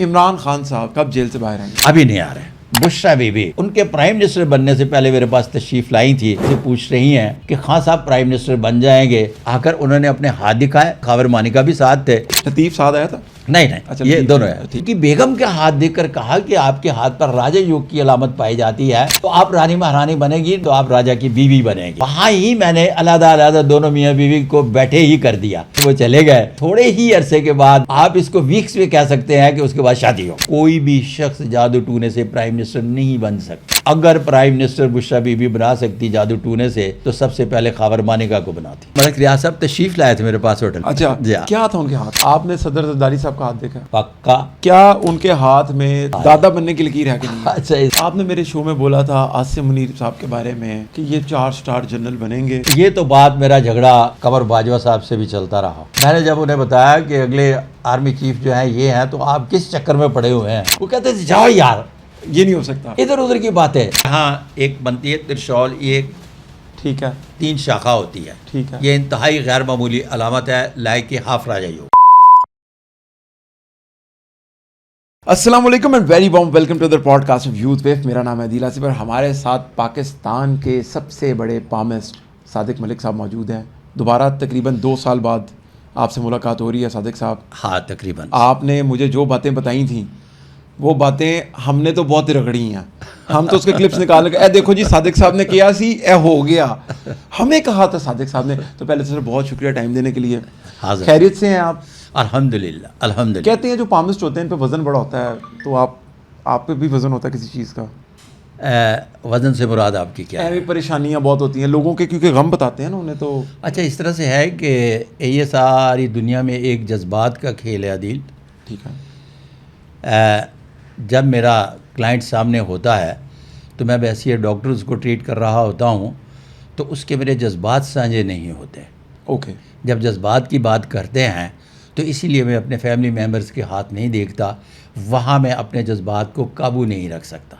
इमरान खान साहब कब जेल से बाहर आएंगे? अभी नहीं आ रहे। बुशरा बीबी उनके प्राइम मिनिस्टर बनने से पहले मेरे पास तशरीफ लाई थी, से पूछ रही हैं कि खान साहब प्राइम मिनिस्टर बन जाएंगे। आकर उन्होंने अपने हाथ दिखाए, खावर मानिका भी साथ थे। लतीफ साथ आया था? नहीं अच्छा, ये ठीक दोनों है, है। ठीक। क्योंकि बेगम के हाथ देखकर कहा कि आपके हाथ पर राजा योग की अलामत पाई जाती है, तो आप रानी महारानी बनेगी तो आप राजा की बीवी बनेगी। वहाँ ही मैंने अलग-अलग दोनों मियाँ बीवी को बैठे ही कर दिया, वो चले गए। थोड़े ही अरसे के बाद, आप इसको वीक्स में कह सकते हैं कि उसके बाद शादी हो। कोई भी शख्स जादू टूने से प्राइम मिनिस्टर नहीं बन सकता। अगर प्राइम मिनिस्टर बुशरा बीबी बना सकती जादू टूने से, तो सबसे पहले खावर मानिका को बनाती। मलिक रियाज साहब तशरीफ लाए थे मेरे पास होटल। अच्छा, जी हाँ। क्या था उनके हाथ? आपने सदर जरदारी साहब का हाथ देखा? पक्का। क्या उनके हाथ में दादा बनने की लकीर है कि नहीं? अच्छा, आपने मेरे शो में बोला था आसिम मुनीर साहब के बारे में कि ये 4 स्टार जनरल बनेंगे। ये तो बात मेरा झगड़ा कंवर बाजवा साहब से भी चलता रहा। मैंने जब उन्हें बताया कि अगले आर्मी चीफ जो है ये हैं, तो आप किस चक्कर में पड़े हुए हैं, वो कहते थे जाओ यार, ये नहीं हो सकता। इधर उधर की बात है। हाँ, एक बनती है त्रिशौल, ये ठीक है, 3 शाखा होती है। ठीक है। ये इंतहाई गैर मामूली अलामत है लाइक के हाफ राजा योग। अस्सलाम वालेकुम and very warm welcome to the podcast of youth wave. मेरा नाम है अदील आसिफ और हमारे साथ पाकिस्तान के सबसे बड़े पामिस्ट सादिक मलिक साहब मौजूद हैं। दोबारा तकरीबन 2 साल बाद आपसे मुलाकात हो रही है सादिक साहब। हाँ, तकरीबन। आपने मुझे जो बातें बताई थी, वो बातें हमने तो बहुत रगड़ी हैं। हम तो उसके क्लिप्स निकाल के, ए देखो जी सादिक साहब ने किया सी, ए हो गया। हमें कहा था सादिक साहब ने। तो पहले से बहुत शुक्रिया टाइम देने के लिए। हाज़िर। खैरियत से हैं आप? अल्हम्दुलिल्लाह, अल्हम्दुलिल्लाह। कहते हैं जो पामिस्ट होते हैं इन पे वज़न बड़ा होता है, तो आप पे भी वज़न होता है किसी चीज़ का? वज़न से मुराद आपकी क्या है? ऐसी परेशानियां बहुत होती हैं लोगों के, क्योंकि गम बताते हैं ना उन्हें। तो अच्छा, इस तरह से है कि ये सारी दुनिया में एक जज्बात का खेल है अदील। ठीक है। जब मेरा क्लाइंट सामने होता है, तो मैं वैसे ही डॉक्टर उसको ट्रीट कर रहा होता हूँ, तो उसके मेरे जज्बात साझे नहीं होते। ओके। जब जज्बात की बात करते हैं, तो इसीलिए मैं अपने फैमिली मेम्बर्स के हाथ नहीं देखता। वहाँ मैं अपने जज्बात को काबू नहीं रख सकता।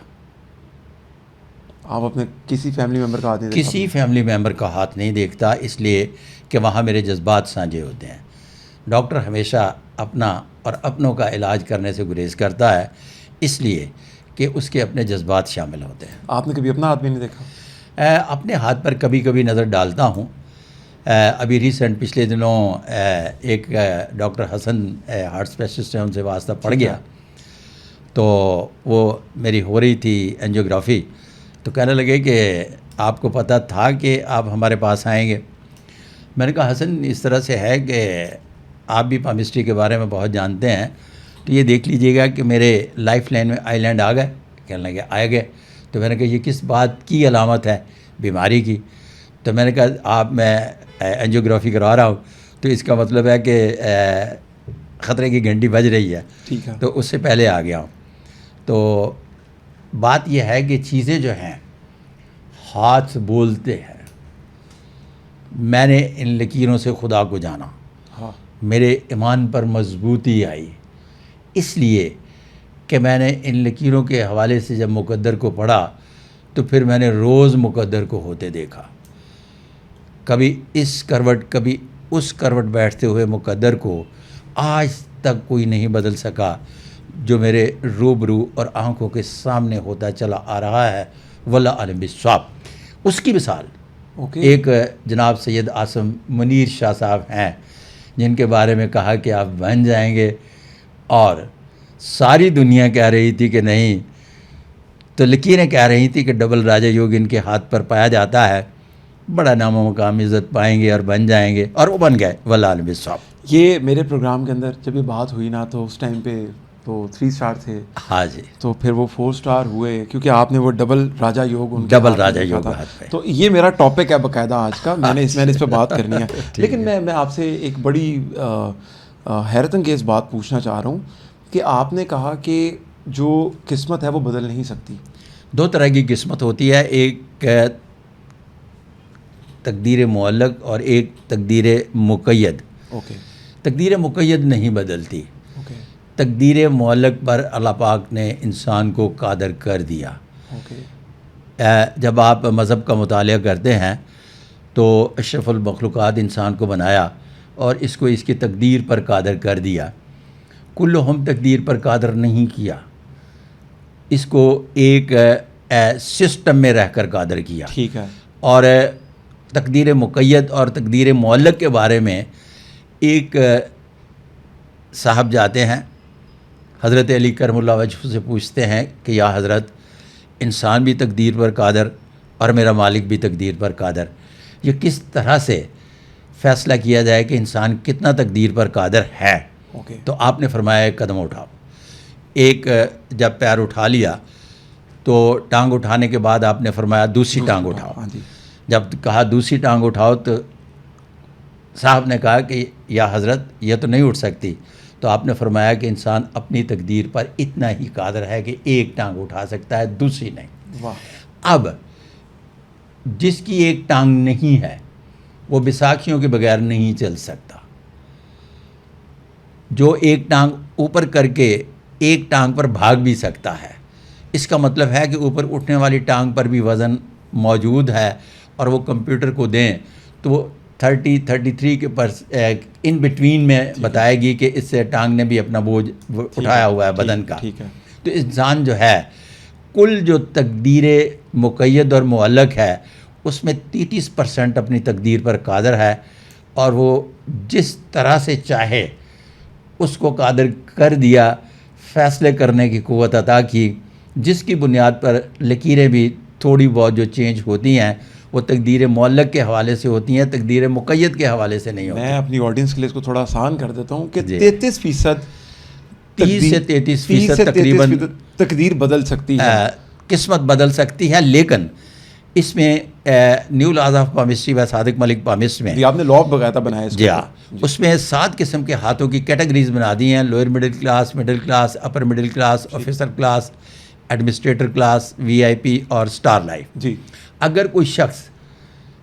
आप अपने किसी फैमिली मेम्बर का हाथ नहीं देखा? किसी फैमिली मेम्बर का हाथ नहीं देखता, इसलिए कि वहाँ मेरे जज्बात साझे होते हैं। डॉक्टर हमेशा अपना और अपनों का इलाज करने से गुरेज करता है, इसलिए कि उसके अपने जज्बात शामिल होते हैं। आपने कभी अपना हाथ भी नहीं देखा? अपने हाथ पर कभी कभी नज़र डालता हूँ। अभी रिसेंट पिछले दिनों एक डॉक्टर हसन हार्ट स्पेशलिस्ट है, उनसे वास्ता पड़ गया। तो वो मेरी हो रही थी एंजियोग्राफी, तो कहने लगे कि आपको पता था कि आप हमारे पास आएंगे? मैंने कहा हसन, इस तरह से है कि आप भी पामिस्ट्री के बारे में बहुत जानते हैं, तो ये देख लीजिएगा कि मेरे लाइफ लाइन में आइलैंड आ गए। कहने लगे आ गए। तो मैंने कहा ये किस बात की अलामत है? बीमारी की। तो मैंने कहा मैं एंजियोग्राफी करवा रहा हूँ, तो इसका मतलब है कि ख़तरे की घंटी बज रही है। ठीक है। तो उससे पहले आ गया हूँ। तो बात यह है कि चीज़ें जो हैं हाथ बोलते हैं। मैंने इन लकीरों से खुदा को जाना। हाँ। मेरे ईमान पर मजबूती आई, इसलिए कि मैंने इन लकीरों के हवाले से जब मुकद्दर को पढ़ा, तो फिर मैंने रोज़ मुकद्दर को होते देखा। कभी इस करवट कभी उस करवट बैठते हुए मुकद्दर को आज तक कोई नहीं बदल सका, जो मेरे रूबरू और आंखों के सामने होता चला आ रहा है। वल्ला आलिम बिस्वाब। उसकी मिसाल एक जनाब सैयद आसिम मुनीर शाह साहब हैं, जिनके बारे में कहा कि आप बन जाएंगे, और सारी दुनिया कह रही थी कि नहीं, तो लकीरें कह रही थी कि डबल राजा योग इनके हाथ पर पाया जाता है, बड़ा नाम मुकाम इज़्ज़त पाएंगे और बन जाएंगे, और वो बन गए। वल्लाह आलिम बिस्वाब। ये मेरे प्रोग्राम के अंदर जब ये बात हुई ना, तो उस टाइम पे तो 3 स्टार थे। हाँ जी। तो फिर वो 4 स्टार हुए, क्योंकि आपने वो डबल राजा योग उनके डबल हाथ में राजा देखा योग था। हाथ पे। तो ये मेरा टॉपिक है बाकायदा आज का। मैंने इस पर बात करनी है। लेकिन मैं आपसे एक बड़ी हैरत अंगेज बात पूछना चाह रहा हूँ कि आपने कहा कि जो किस्मत है वो बदल नहीं सकती। 2 तरह की किस्मत होती है, एक तकदीर मुअल्लक और एक तकदीर मुक़य्यद। ओके। तकदीर मुक़य्यद नहीं बदलती। ओके। तकदीर मुअल्लक पर अल्लाह पाक ने इंसान को कादर कर दिया। ओके। जब आप मज़हब का मुतालिया करते हैं, तो अशरफुल मखलूक़ात इंसान को बनाया और इसको इसकी तकदीर पर कादर कर दिया। कुल्लो हम तकदीर पर कादर नहीं किया, इसको एक सिस्टम में रहकर कादर किया। ठीक है। और तकदीर मुक़य्यद और तकदीर मुअल्लक़ के बारे में एक साहब जाते हैं हज़रत अली करमुल्लाह वजह से पूछते हैं कि या हज़रत, इंसान भी तकदीर पर कादर और मेरा मालिक भी तकदीर पर कादर, ये किस तरह से फ़ैसला किया जाए कि इंसान कितना तकदीर पर कादर है? ओके। तो आपने फरमाया एक कदम उठाओ। एक जब पैर उठा लिया तो टांग उठाने के बाद आपने फरमाया दूसरी टांग उठाओ। हाँ जी। जब कहा दूसरी टांग उठाओ तो साहब ने कहा कि या हज़रत ये तो नहीं उठ सकती। तो आपने फरमाया कि इंसान अपनी तकदीर पर इतना ही कादर है कि एक टांग उठा सकता है, दूसरी नहीं। वाह। अब जिसकी एक टांग नहीं है वो बैसाखियों के बगैर नहीं चल सकता। जो एक टांग ऊपर करके एक टांग पर भाग भी सकता है, इसका मतलब है कि ऊपर उठने वाली टांग पर भी वज़न मौजूद है और वो कंप्यूटर को दें तो वो 33 के इन बिटवीन में बताएगी कि इससे टांग ने भी अपना बोझ उठाया हुआ है बदन का। ठीक है। तो इंसान जो है कुल जो तकदीर मुक़य्यद और मुअल्लक़ है उसमें 33% अपनी तकदीर पर कादर है और वो जिस तरह से चाहे उसको कादर कर दिया, फ़ैसले करने की क़ुव्वत अता की, जिसकी बुनियाद पर लकीरें भी थोड़ी बहुत जो चेंज होती हैं वो तकदीर मुअल्लक़ के हवाले से होती हैं, तकदीर मुक़य्यद के हवाले से नहीं होती। मैं अपनी ऑडियंस के लिए इसको थोड़ा आसान कर देता हूँ कि जी। 33% 30 से 33% तकरीबन तकदीर बदल सकती है, किस्मत बदल सकती है। लेकिन इसमें न्यू लॉज ऑफ पामिस्ट्री व सादिक मलिक पामिस्ट में जी आपने लॉ बकायदा बनाया इसको। जी हाँ, उसमें 7 किस्म के हाथों की कैटेगरीज बना दी हैं। Lower middle class, upper middle class, officer class, administrator class, VIP और स्टार लाइफ। जी। अगर कोई शख्स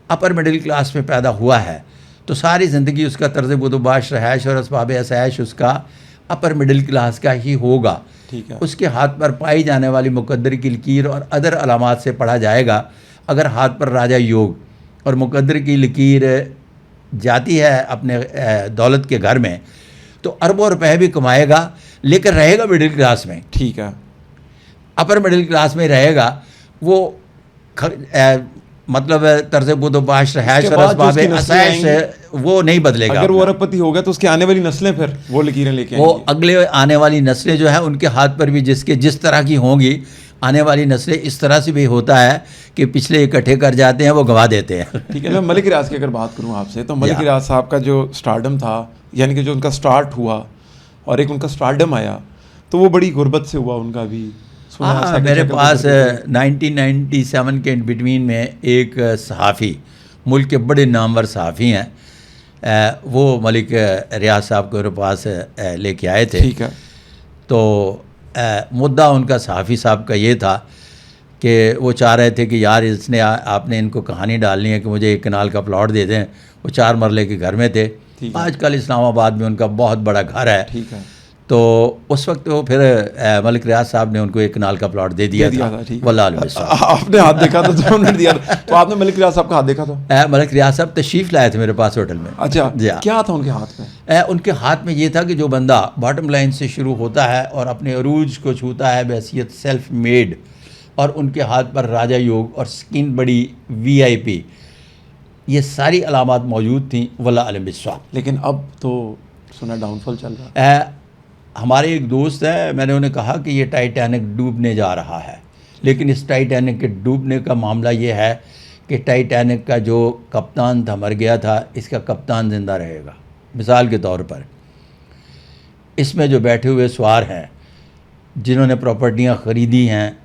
अपर मिडिल क्लास में पैदा हुआ है तो सारी ज़िंदगी उसका तर्ज़ बुदोबाश, रहायश और असबाब असैश उसका अपर मिडिल क्लास का ही होगा। ठीक है। उसके हाथ पर पाई जाने वाली मुकद्दर की लकीर और अदर अलामात से पढ़ा जाएगा। अगर हाथ पर राजा योग और मुकद्दर की लकीर जाती है अपने दौलत के घर में तो अरबों रुपए भी कमाएगा, लेकिन रहेगा मिडिल क्लास में। ठीक है। अपर मिडिल क्लास में रहेगा वो मतलब तर्ज बुदोबाश, रहायश और असबाब असैश वो नहीं बदलेगा। अगर वो अरबपति होगा तो उसकी आने वाली नस्लें फिर वो लकीरें लेके वो आएंगी। अगले आने वाली नस्लें जो है उनके हाथ पर भी जिस तरह की होंगी, आने वाली नस्लें इस तरह से भी होता है कि पिछले इकट्ठे कर जाते हैं, वो गवा देते हैं। ठीक है। मैं मलिक रियाज की अगर बात करूं आपसे तो मलिक रियाज साहब का जो स्टारडम था, यानी कि जो उनका स्टार्ट हुआ और एक उनका स्टारडम आया, तो वो बड़ी गुर्बत से हुआ उनका भी। हाँ, मेरे पास 1997 के बिटवीन में एक सहाफ़ी, मुल्क के बड़े नामवर सहाफ़ी हैं, वो मलिक रियाज साहब को मेरे पास लेके आए थे। ठीक है। तो मुद्दा उनका सहाफ़ी साहब का ये था कि वो चाह रहे थे कि यार इसने आपने इनको कहानी डालनी है कि मुझे एक कनाल का प्लॉट दे दें। वो 4 मरले के घर में थे। आजकल इस्लामाबाद में उनका बहुत बड़ा घर है। ठीक है। तो उस वक्त वो फिर मलिक रियाज साहब ने उनको एक कनाल का प्लॉट दे दिया था। वल्लाह आपने हाथ देखा था तो उन्होंने दिया तो आपने मलिक रियाज साहब का हाथ देखा था? मलिक रियाज साहब तशरीफ़ लाए थे मेरे पास होटल में। अच्छा, क्या था उनके हाथ में? उनके हाथ में ये था कि जो बंदा बॉटम लाइन से शुरू होता है और अपने अरूज को छूता है बहैसियत सेल्फ मेड, और उनके हाथ पर राजा योग और स्किन बड़ी VIP, ये सारी अलामात मौजूद थी। वल्लाह अलम बिस्वाब। लेकिन अब तो सुना डाउनफॉल चल रहा है। हमारे एक दोस्त है, मैंने उन्हें कहा कि ये टाइटैनिक डूबने जा रहा है, लेकिन इस टाइटैनिक के डूबने का मामला ये है कि टाइटैनिक का जो कप्तान था मर गया था, इसका कप्तान ज़िंदा रहेगा। मिसाल के तौर पर इसमें जो बैठे हुए सवार हैं, जिन्होंने प्रॉपर्टियां ख़रीदी हैं,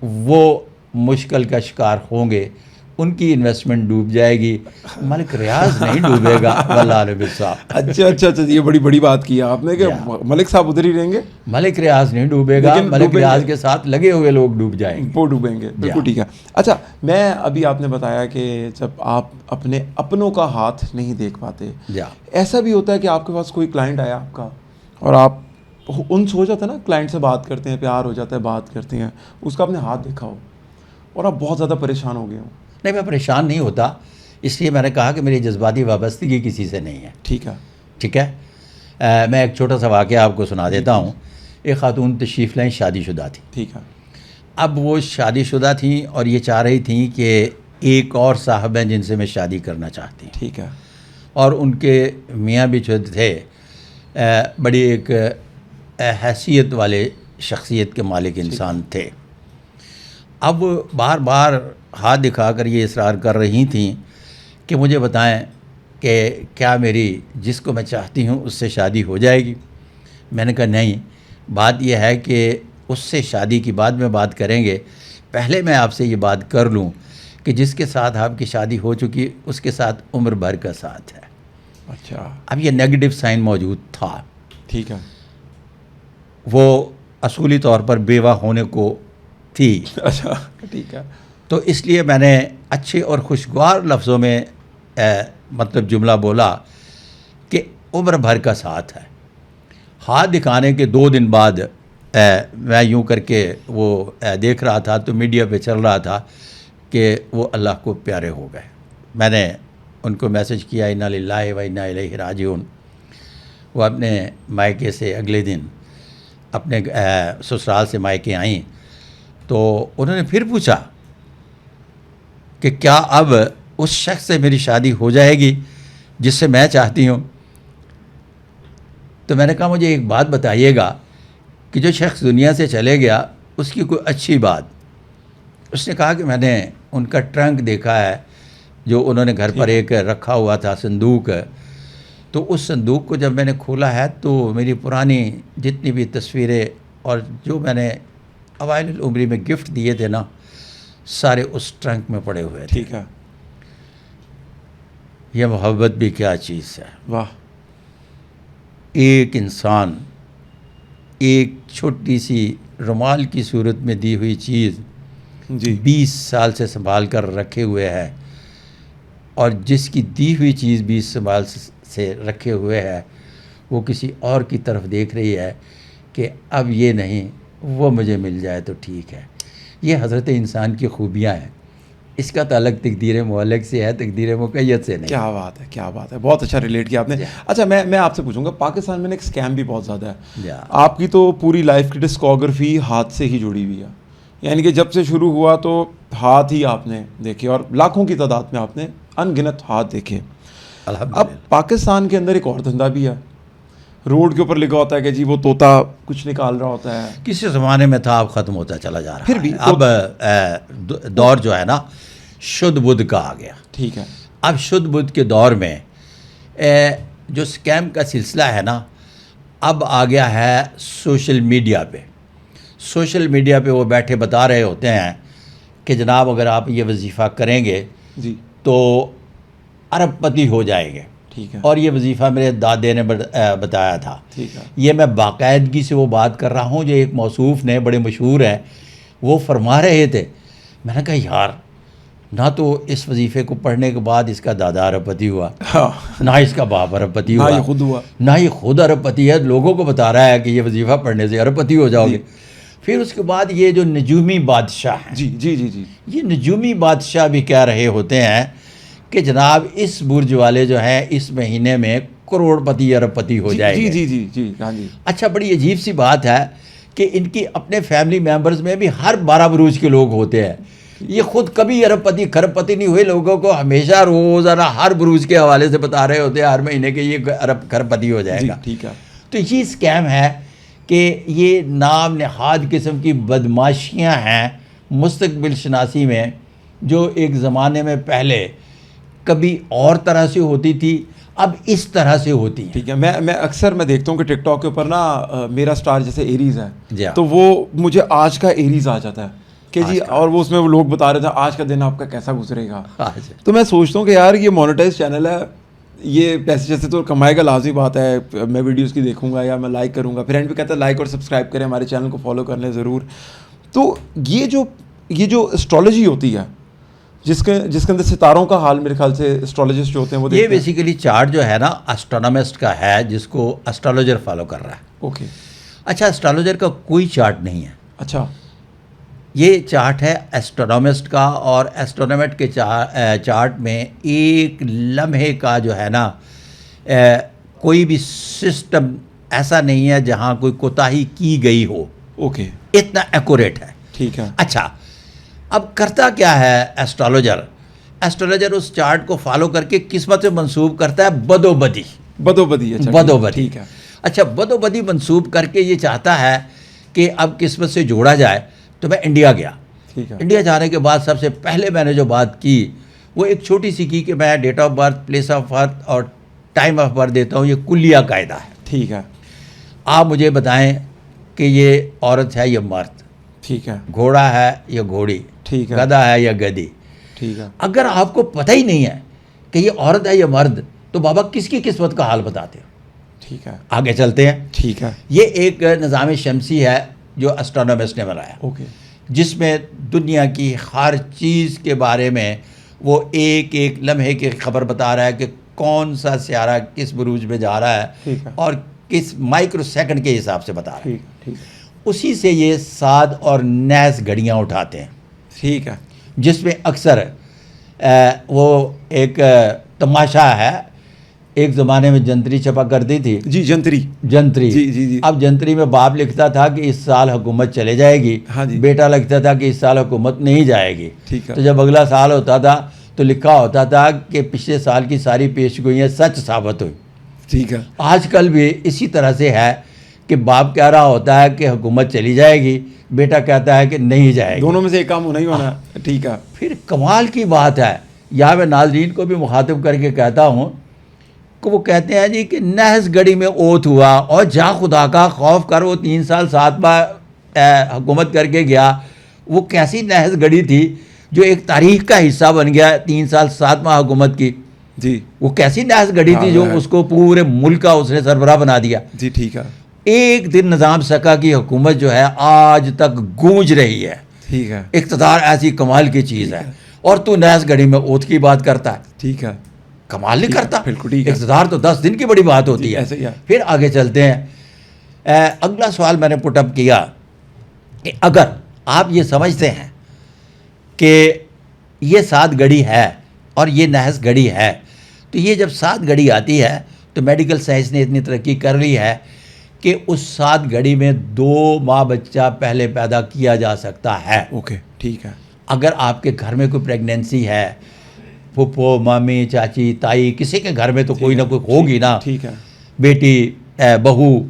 वो मुश्किल का शिकार होंगे, उनकी इन्वेस्टमेंट डूब जाएगी। मलिक रियाज नहीं डूबेगा। वल्लाह अलम बिस्वाब। अच्छा, ये बड़ी बात की आपने कि मलिक साहब उधर ही रहेंगे, मलिक रियाज नहीं डूबेगा, मलिक रियाज के साथ लगे हुए लोग डूब जाएंगे, वो डूबेंगे। बिल्कुल ठीक है। अच्छा, मैं अभी आपने बताया कि जब आप अपने अपनों का हाथ नहीं देख पाते, ऐसा भी होता है कि आपके पास कोई क्लाइंट आया आपका और आप उन सोच जाते हैं ना, क्लाइंट से बात करते हैं, प्यार हो जाता है, बात करते हैं, उसका आपने हाथ देखा हो और आप बहुत ज़्यादा परेशान हो गए हो? नहीं, मैं परेशान नहीं होता, इसलिए मैंने कहा कि मेरी जज्बाती वाबस्तगी किसी से नहीं है। ठीक है। ठीक है। मैं एक छोटा सा वाक़या आपको सुना देता हूँ। एक खातून तशरीफ़ लाएँ, शादीशुदा थी। ठीक है। अब वो शादीशुदा थी और ये चाह रही थी कि एक और साहब हैं जिनसे मैं शादी करना चाहती हूँ, ठीक है। और उनके मियाँ भी जो थे बड़ी एक हैसियत वाले शख्सियत के मालिक इंसान थे। अब बार बार हाथ दिखाकर ये इसरार कर रही थी कि मुझे बताएं कि क्या मेरी जिसको मैं चाहती हूँ उससे शादी हो जाएगी। मैंने कहा नहीं, बात यह है कि उससे शादी की बाद में बात करेंगे, पहले मैं आपसे ये बात कर लूँ कि जिसके साथ आपकी शादी हो चुकी उसके साथ उम्र भर का साथ है। अच्छा। अब ये नेगेटिव साइन मौजूद था। ठीक है। वो असूली तौर पर बेवा होने को थी। अच्छा, ठीक है। तो इसलिए मैंने अच्छे और खुशगवार लफ्ज़ों में मतलब जुमला बोला कि उम्र भर का साथ है। हाथ दिखाने के 2 दिन बाद मैं यूं करके वो देख रहा था तो मीडिया पे चल रहा था कि वो अल्लाह को प्यारे हो गए। मैंने उनको मैसेज किया, इन्ना लिल्लाहि व इन्ना इलैहि राजिऊन। वो अपने मायके से अगले दिन अपने ससुराल से मायके आईं तो उन्होंने फिर पूछा कि क्या अब उस शख्स से मेरी शादी हो जाएगी जिससे मैं चाहती हूँ। तो मैंने कहा मुझे एक बात बताइएगा कि जो शख्स दुनिया से चले गया उसकी कोई अच्छी बात। उसने कहा कि मैंने उनका ट्रंक देखा है जो उन्होंने घर पर एक रखा हुआ था संदूक, तो उस संदूक को जब मैंने खोला है तो मेरी पुरानी जितनी भी तस्वीरें और जो मैंने अवाइल उम्री में गिफ्ट दिए थे ना, सारे उस ट्रंक में पड़े हुए थे। ठीक है। यह मोहब्बत भी क्या चीज़ है। वाह। एक इंसान एक छोटी सी रुमाल की सूरत में दी हुई चीज़ जी। 20 साल से संभाल कर रखे हुए है, और जिसकी दी हुई चीज़ 20 साल से रखे हुए है वो किसी और की तरफ देख रही है कि अब ये नहीं वो मुझे मिल जाए तो ठीक है। ये हज़रत इंसान की खूबियाँ हैं। इसका ताल्लुक़ तकदीर मुअल्लक़ से है, तकदीर मुक़य्यद से नहीं। क्या बात है, क्या बात है, बहुत अच्छा रिलेट किया आपने। अच्छा, मैं आपसे पूछूंगा, पाकिस्तान में ना एक स्कैम भी बहुत ज़्यादा है। आपकी तो पूरी लाइफ की डिस्कोग्राफी हाथ से ही जुड़ी हुई है, यानी कि जब से शुरू हुआ तो हाथ ही आपने देखे और लाखों की तादाद में आपने अनगिनत हाथ देखे। अब पाकिस्तान के अंदर एक और धंधा भी है, रोड के ऊपर लिखा होता है कि जी वो तोता कुछ निकाल रहा होता है। किसी ज़माने में था, अब ख़त्म होता चला जा रहा फिर भी है। अब दौर जो है ना शुद्ध बुद्ध का आ गया। ठीक है। अब शुद्ध बुद्ध के दौर में जो स्कैम का सिलसिला है ना, अब आ गया है सोशल मीडिया पे। सोशल मीडिया पे वो बैठे बता रहे होते हैं कि जनाब अगर आप ये वजीफ़ा करेंगे जी तो अरबपति हो जाएंगे। ठीक है। और ये वजीफ़ा मेरे दादे ने बताया था। ठीक है। ये मैं बाकायदगी से वो बात कर रहा हूँ जो एक मौसूफ़ ने, बड़े मशहूर हैं, वो फरमा रहे थे। मैंने कहा यार, ना तो इस वजीफ़े को पढ़ने के बाद इसका दादा अरबपति हुआ, हाँ, ना इसका बाप अरबपति ना हुआ, ये खुद हुआ, ना ये खुद अरबपति है, लोगों को बता रहा है कि ये वजीफ़ा पढ़ने से अरबपति हो जाओगे। फिर उसके बाद ये जो नजूमी बादशाह हैं, जी जी जी जी, ये नजूमी बादशाह भी कह रहे होते हैं कि जनाब इस बुर्ज वाले जो हैं इस महीने में करोड़पति अरबपति हो जाएंगे। जी जी जी जी, हाँ जी। अच्छा, बड़ी अजीब सी बात है कि इनकी अपने फैमिली मेम्बर्स में भी हर 12 बुरूज के लोग होते हैं। ये खुद कभी अरबपति खरबपति नहीं हुए, लोगों को हमेशा रोज़ाना हर बुरूज के हवाले से बता रहे होते हैं हर महीने के ये अरब खरबपति हो जाएगा। ठीक है। तो ये स्कैम है कि ये नाम नहाद किस्म की बदमाशियाँ हैं मुस्तकबिल शनासी में, जो एक ज़माने में पहले कभी और तरह से होती थी, अब इस तरह से होती है। ठीक है। मैं अक्सर देखता हूँ कि टिकटॉक के ऊपर ना मेरा स्टार जैसे एरीज है, तो वो मुझे आज का एरीज आ जाता है कि जी, और वो उसमें वो लोग बता रहे थे आज का दिन आपका कैसा गुजरेगा। तो मैं सोचता हूँ कि यार ये मोनेटाइज चैनल है, ये पैसे जैसे तो कमाएगा, लाजमी बात है। मैं वीडियोस की देखूंगा या मैं लाइक करूंगा, फ्रेंड भी कहता है लाइक और सब्सक्राइब करें, हमारे चैनल को फॉलो कर लें ज़रूर। तो ये जो एस्ट्रोलॉजी होती है जिसके अंदर सितारों का हाल, मेरे ख्याल से एस्ट्रोलॉजिस्ट जो होते हैं वो ये बेसिकली चार्ट जो है ना एस्ट्रोनॉमिस्ट का है, जिसको एस्ट्रोलॉजर फॉलो कर रहा है। ओके। अच्छा, एस्ट्रोलॉजर का कोई चार्ट नहीं है। अच्छा, ये चार्ट है एस्ट्रोनॉमिस्ट का, और एस्ट्रोनॉमेट के चार्ट में एक लम्हे का जो है ना कोई भी सिस्टम ऐसा नहीं है जहाँ कोई कोताही की गई हो, ओके, इतना एक्यूरेट है। ठीक है। अच्छा, अब करता क्या है एस्ट्रोलॉजर? एस्ट्रोलॉजर उस चार्ट को फॉलो करके किस्मत में मंसूब करता है बदोबदी। बदोबदी, अच्छा, बदोबदी, ठीक है। अच्छा, बदोबदी मंसूब करके ये चाहता है कि अब किस्मत से जोड़ा जाए। तो मैं इंडिया गया। ठीक है। इंडिया जाने के बाद सबसे पहले मैंने जो बात की वो एक छोटी सी की कि मैं date of birth, place of birth और टाइम ऑफ बर्थ देता हूँ, ये कुलिया कायदा है। ठीक है। आप मुझे बताएं कि ये औरत है या मर्द, ठीक है। घोड़ा है या घोड़ी, ठीक है। गधा है या गधी। ठीक है। अगर आपको पता ही नहीं है कि ये औरत है या मर्द, तो बाबा किसकी किस्मत का हाल बताते हो? ठीक है। आगे चलते हैं। ठीक है। ये एक निज़ाम शमसी है जो एस्ट्रोनॉमिस्ट ने बनाया, ओके, जिसमें दुनिया की हर चीज़ के बारे में वो एक एक लम्हे की खबर बता रहा है कि कौन सा सियारा किस बुरूज में जा रहा ठीक है है। और किस माइक्रो सेकंड के हिसाब से बता रहा है। ठीक, ठीक, उसी से ये साद और नैस घड़ियाँ उठाते हैं, ठीक है। जिसमें अक्सर वो एक तमाशा है। एक ज़माने में जंतरी छपा करती थी, जी, जंतरी। जंतरी। जी, जी, जी। अब जंतरी में बाप लिखता था कि इस साल हुकूमत चले जाएगी, हाँ जी। बेटा लिखता था कि इस साल हुकूमत नहीं जाएगी। ठीक है। तो जब अगला साल होता था तो लिखा होता था कि पिछले साल की सारी पेशगोइयाँ सच साबित हुई। ठीक है। आजकल भी इसी तरह से है कि बाप कह रहा होता है कि हुकूमत चली जाएगी, बेटा कहता है कि नहीं जाएगी। दोनों में से एक काम होना ही होना है। ठीक है। फिर कमाल की बात है, यहाँ मैं नाज़रीन को भी मुखातिब करके कहता हूँ कि वो कहते हैं जी कि नहस गढ़ी में ओथ हुआ और जा खुदा का खौफ कर, वो 3 साल 7 बार हुकूमत करके गया। वो कैसी नहस गढ़ी थी जो एक तारीख का हिस्सा बन गया 3 साल 7 माह हुकूमत की? जी, वो कैसी नहस गढ़ी थी जो हाँ। उसको पूरे मुल्क का उसने सरबराह बना दिया। जी, ठीक है। एक दिन निज़ाम सका की हुकूमत जो है आज तक गूंज रही है। ठीक है। इक़्तिदार ऐसी कमाल की चीज़ है और तू नहस गढ़ी में ओथ की बात करता है। ठीक है। कमाल नहीं ठीक है, करता। बिल्कुल ठीक है। इक़्तिदार तो 10 दिन की बड़ी बात होती जी, है। ऐसे ही है। फिर आगे चलते हैं। अगला सवाल मैंने पुटअप किया कि अगर आप ये समझते हैं कि ये 7 घड़ी है और ये नहस घड़ी है, तो ये जब 7 घड़ी आती है तो मेडिकल साइंस ने इतनी तरक्की कर ली है कि उस 7 घड़ी में 2 माह बच्चा पहले पैदा किया जा सकता है। ओके, ठीक है। अगर आपके घर में कोई प्रेगनेंसी है, फूफो, मामी, चाची, ताई, किसी के घर में तो कोई ना कोई होगी ना, ठीक है। बेटी, बहू,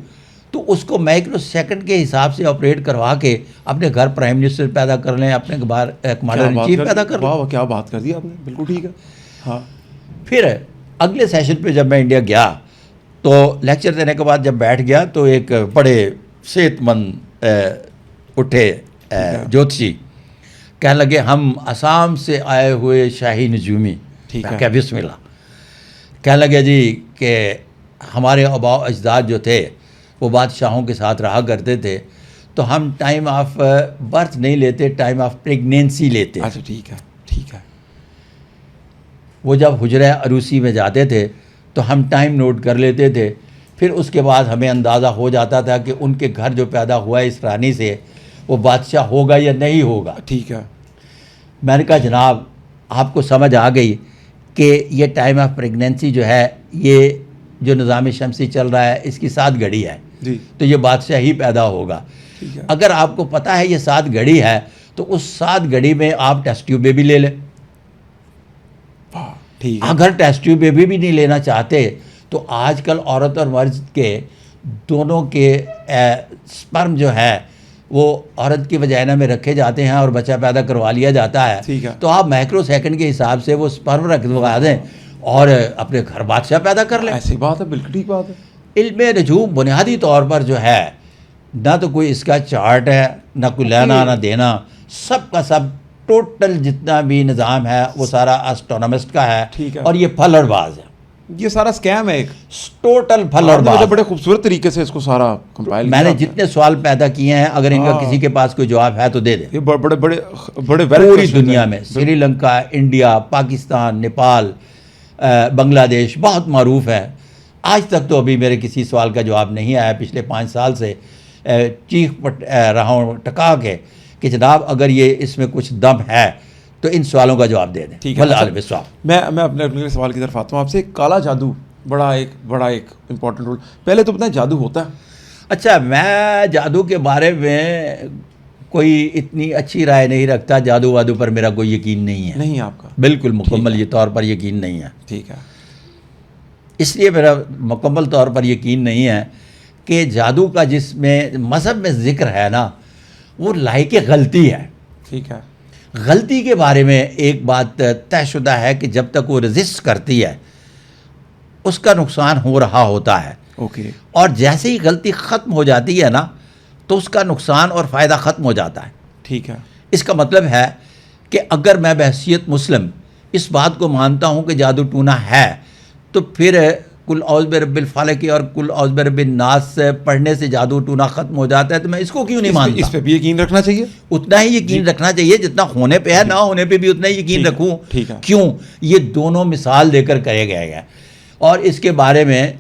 तो उसको माइक्रो सेकंड के हिसाब से ऑपरेट करवा के अपने घर प्राइम मिनिस्टर पैदा कर लें, अपने बाहर कमांडर इन चीफ पैदा कर लें। वाह, क्या बात कर दी आपने, बिल्कुल ठीक है। हाँ। फिर अगले सेशन पे जब मैं इंडिया गया तो लेक्चर देने के बाद जब बैठ गया तो एक बड़े सेहतमंद उठे ज्योतिषी कहने लगे, हम असम से आए हुए शाही नजूमी। ठीक है। क्या बिस्मिल्लाह। कहने लगे जी कि हमारे आबा अजदाद जो थे वो बादशाहों के साथ रहा करते थे, तो हम टाइम ऑफ बर्थ नहीं लेते, टाइम ऑफ प्रेगनेंसी लेते। अच्छा, ठीक है, ठीक है। वो जब हुजरा अरूसी में जाते थे तो हम टाइम नोट कर लेते थे। फिर उसके बाद हमें अंदाज़ा हो जाता था कि उनके घर जो पैदा हुआ है इस रानी से, वो बादशाह होगा या नहीं होगा। ठीक है। मैंने कहा जनाब आपको समझ आ गई कि ये टाइम ऑफ प्रेगनेंसी जो है, ये जो निज़ाम शमसी चल रहा है इसकी 7 घड़ी है, जी, तो ये बादशाह ही पैदा होगा। ठीक है। अगर आपको पता है ये 7 घड़ी है तो उस 7 घड़ी में आप टेस्ट ट्यूब बेबी ले लें। वाह, ठीक है। अगर टेस्ट ट्यूब बेबी भी नहीं लेना चाहते तो आजकल औरत और मर्द के दोनों के स्पर्म जो है वो औरत की वजाइना में रखे जाते हैं और बच्चा पैदा करवा लिया जाता है। ठीक है। तो आप माइक्रो सेकंड के हिसाब से वो स्पर्म रखवा दें और अपने घर बादशाह पैदा कर लें। ऐसी बात है, बिल्कुल ठीक बात है। इल्म नजूम बुनियादी तौर पर जो है, ना तो कोई इसका चार्ट है, ना कोई लेना ना देना, सब का सब टोटल जितना भी निज़ाम है वो सारा एस्ट्रोनॉमिस्ट का है। ठीक है। और ये फलड़बाज है, ये सारा स्कैम है एक। टोटल आपने फलड़बाज। मतलब बड़े खूबसूरत तरीके से इसको सारा कंपाइल किया मैंने आपने। जितने सवाल पैदा किए हैं, अगर इनका हाँ। किसी के पास कोई जवाब है तो दे दे। ये बड़े बड़े बड़े valid पूरी questions दुनिया हैं। में श्रीलंका, इंडिया, पाकिस्तान, नेपाल, बांग्लादेश बहुत मारूफ है। आज तक तो अभी मेरे किसी सवाल का जवाब नहीं आया। पिछले 5 साल से चीख रहा हूँ टका के कि जनाब अगर ये इसमें कुछ दम है तो इन सवालों का जवाब दे दें। ठीक है। वल्लाह अच्छा, अलविस्वाब। मैं अपने अगले सवाल की तरफ आता हूँ आपसे। काला जादू बड़ा एक इम्पोर्टेंट रोल। पहले तो पता है जादू होता है? अच्छा, मैं जादू के बारे में कोई इतनी अच्छी राय नहीं रखता। जादू वादू पर मेरा कोई यकीन नहीं है। नहीं आपका? बिल्कुल मुकम्मल ये तौर पर यकीन नहीं है। ठीक है। इसलिए मेरा मुकम्मल तौर पर यकीन नहीं है कि जादू का जिसमें मज़हब में ज़िक्र है ना, वो लायक गलती है। ठीक है। गलती के बारे में एक बात तयशुदा है कि जब तक वो रजिस्ट करती है उसका नुकसान हो रहा होता है। ओके। और जैसे ही गलती ख़त्म हो जाती है ना, तो उसका नुकसान और फ़ायदा ख़त्म हो जाता है। ठीक है। इसका मतलब है कि अगर मैं बहैसियत मुस्लिम इस बात को मानता हूँ कि जादू टूना है, तो फिर कुल औज़ बिरब्बिल फलक और कुल औज़ बिरब्बिन नास पढ़ने से जादू टूना ख़त्म हो जाता है, तो मैं इसको क्यों नहीं मानता? इस पे भी यकीन रखना चाहिए। उतना ही यकीन रखना चाहिए जितना होने पे है, ना होने पे भी उतना ही यकीन रखूँ। ठीक है। क्यों? ये दोनों मिसाल देकर करे गए हैं। और इसके बारे में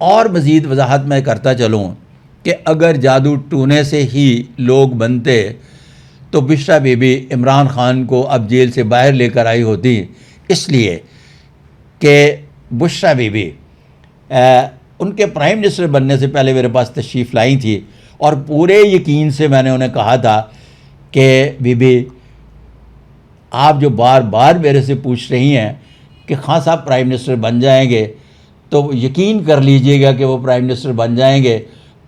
और मज़ीद वजाहत मैं करता चलूँ कि अगर जादू टूने से ही लोग बनते तो बुशरा बीबी इमरान ख़ान को अब जेल से बाहर लेकर आई होती, इसलिए कि बुशरा बीबी उनके प्राइम मिनिस्टर बनने से पहले मेरे पास तशरीफ़ लाई थी और पूरे यकीन से मैंने उन्हें कहा था कि बीबी, आप जो बार बार मेरे से पूछ रही हैं कि खान साहब प्राइम मिनिस्टर बन जाएंगे, तो यकीन कर लीजिएगा कि वो प्राइम मिनिस्टर बन जाएंगे।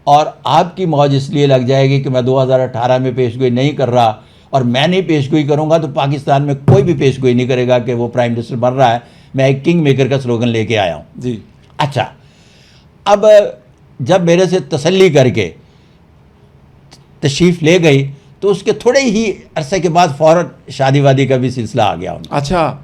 और आपकी मौज इसलिए लग जाएगी कि मैं 2018 में पेशगोई नहीं कर रहा, और मैं नहीं पेशगोई करूंगा तो पाकिस्तान में कोई भी पेशगोई नहीं करेगा कि वो प्राइम मिनिस्टर बन रहा है। मैं एक किंग मेकर का स्लोगन लेके आया हूँ जी। अच्छा, अब जब मेरे से तसल्ली करके तशरीफ़ ले गई तो उसके थोड़े ही अरसे के बाद फ़ौरन शादी वादी का भी सिलसिला आ गया उनका। अच्छा,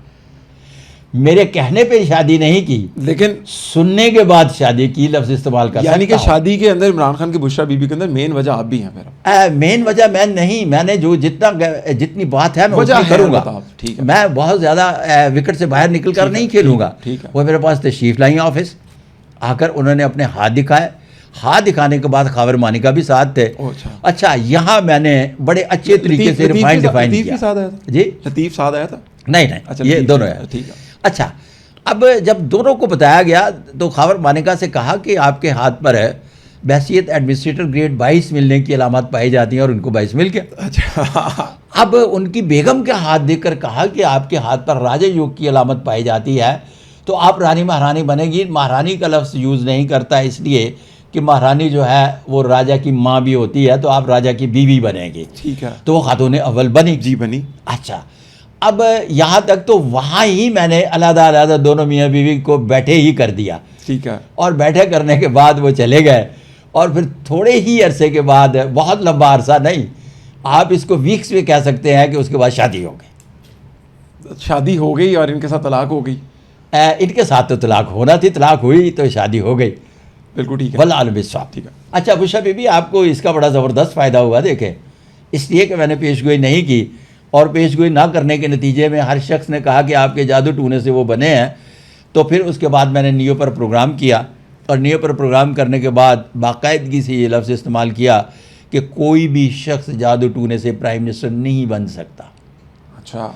मेरे कहने पे शादी नहीं की, लेकिन सुनने के बाद शादी की लफ्ज़ इस्तेमाल कर यानी कि सकता हूँ। शादी के अंदर इमरान खान की बुशरा बीबी के अंदर मेन वजह आप भी हैं मेरा? मेन वजह मैं नहीं, मैंने जो जितनी बात है मैं वजह उतनी है, करूँगा। बताओ। ठीक है। मैं बहुत ज़्यादा विकेट से बाहर निकल कर ठीक है, नहीं खेलूँगा। ठीक है। वो मेरे पास तशरीफ़ लाई ऑफिस, आकर उन्होंने अपने हाथ दिखाए। हाथ दिखाने के बाद खावर मानिका भी साथ थे। अच्छा, यहाँ मैंने बड़े अच्छे तरीके से डिफाइन लतीफ़ किया। भी साथ आया था? जी, लतीफ़ साथ आया था? नहीं अच्छा, ये लतीफ़ दोनों भी- है। ठीक है। अच्छा, अब जब दोनों को बताया गया तो खावर मानिका से कहा कि आपके हाथ पर है बहसियत एडमिनिस्ट्रेटर ग्रेड 22 मिलने की अलामत पाई जाती हैं, और उनको 22 मिल गया। अच्छा। अब उनकी बेगम के हाथ देखकर कहा कि आपके हाथ पर राजा योग की अलामत पाई जाती है, तो आप रानी महारानी बनेगी। महारानी का लफ्ज़ यूज़ नहीं करता, इसलिए कि महारानी जो है वो राजा की माँ भी होती है, तो आप राजा की बीवी बनेगी। ठीक है। तो वो खातून अव्वल बनी। जी, बनी। अच्छा, अब यहाँ तक तो वहाँ ही मैंने अलग-अलग दोनों मियाँ बीवी को बैठे ही कर दिया। ठीक है। और बैठे करने के बाद वो चले गए, और फिर थोड़े ही अरसे के बाद, बहुत लंबा अरसा नहीं, आप इसको वीक्स में कह सकते हैं, कि उसके बाद शादी हो गई। शादी हो गई और इनके साथ तलाक हो गई? इनके साथ तो तलाक होना थी, तलाक हुई तो शादी हो गई। बिल्कुल ठीक है। वल्लाह बिस्वाब। ठीक है। अच्छा बुशरा बीबी, आपको इसका बड़ा ज़बरदस्त फ़ायदा हुआ देखें, इसलिए कि मैंने पेशगोई नहीं की, और पेशगोई ना करने के नतीजे में हर शख्स ने कहा कि आपके जादू टूने से वो बने हैं। तो फिर उसके बाद मैंने नियो पर प्रोग्राम किया, और नियो पर प्रोग्राम करने के बाद बाकायदगी से ये लफ्ज़ इस्तेमाल किया कि कोई भी शख्स जादू टूने से प्राइम मिनिस्टर नहीं बन सकता। अच्छा।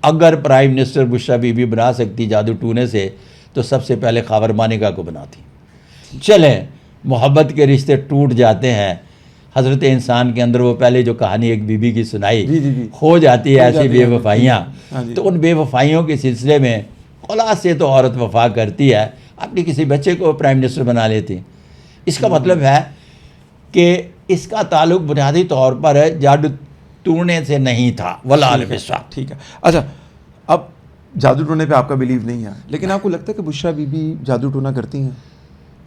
अगर प्राइम मिनिस्टर बुशरा बीबी बना सकती जादू टूने से, तो सबसे पहले खावर मानिका को बनाती। चलें, मोहब्बत के रिश्ते टूट जाते हैं, हज़रत इंसान के अंदर वो पहले जो कहानी एक बीबी की सुनाई, जी। हो जाती है हो ऐसी जाती है। बेवफाइयाँ। हाँ जी। तो उन बेवफाइयों के सिलसिले में औलाद से तो औरत वफा करती है, अपनी किसी बच्चे को प्राइम मिनिस्टर बना लेती। इसका मतलब है कि इसका ताल्लुक बुनियादी तौर पर जादू टूने से नहीं था। वल्लाह बिस्वाब। ठीक है। अच्छा, अब जादू टोने पे आपका बिलीव नहीं है, लेकिन आपको लगता है कि बुशरा बीबी जादू टोना करती हैं?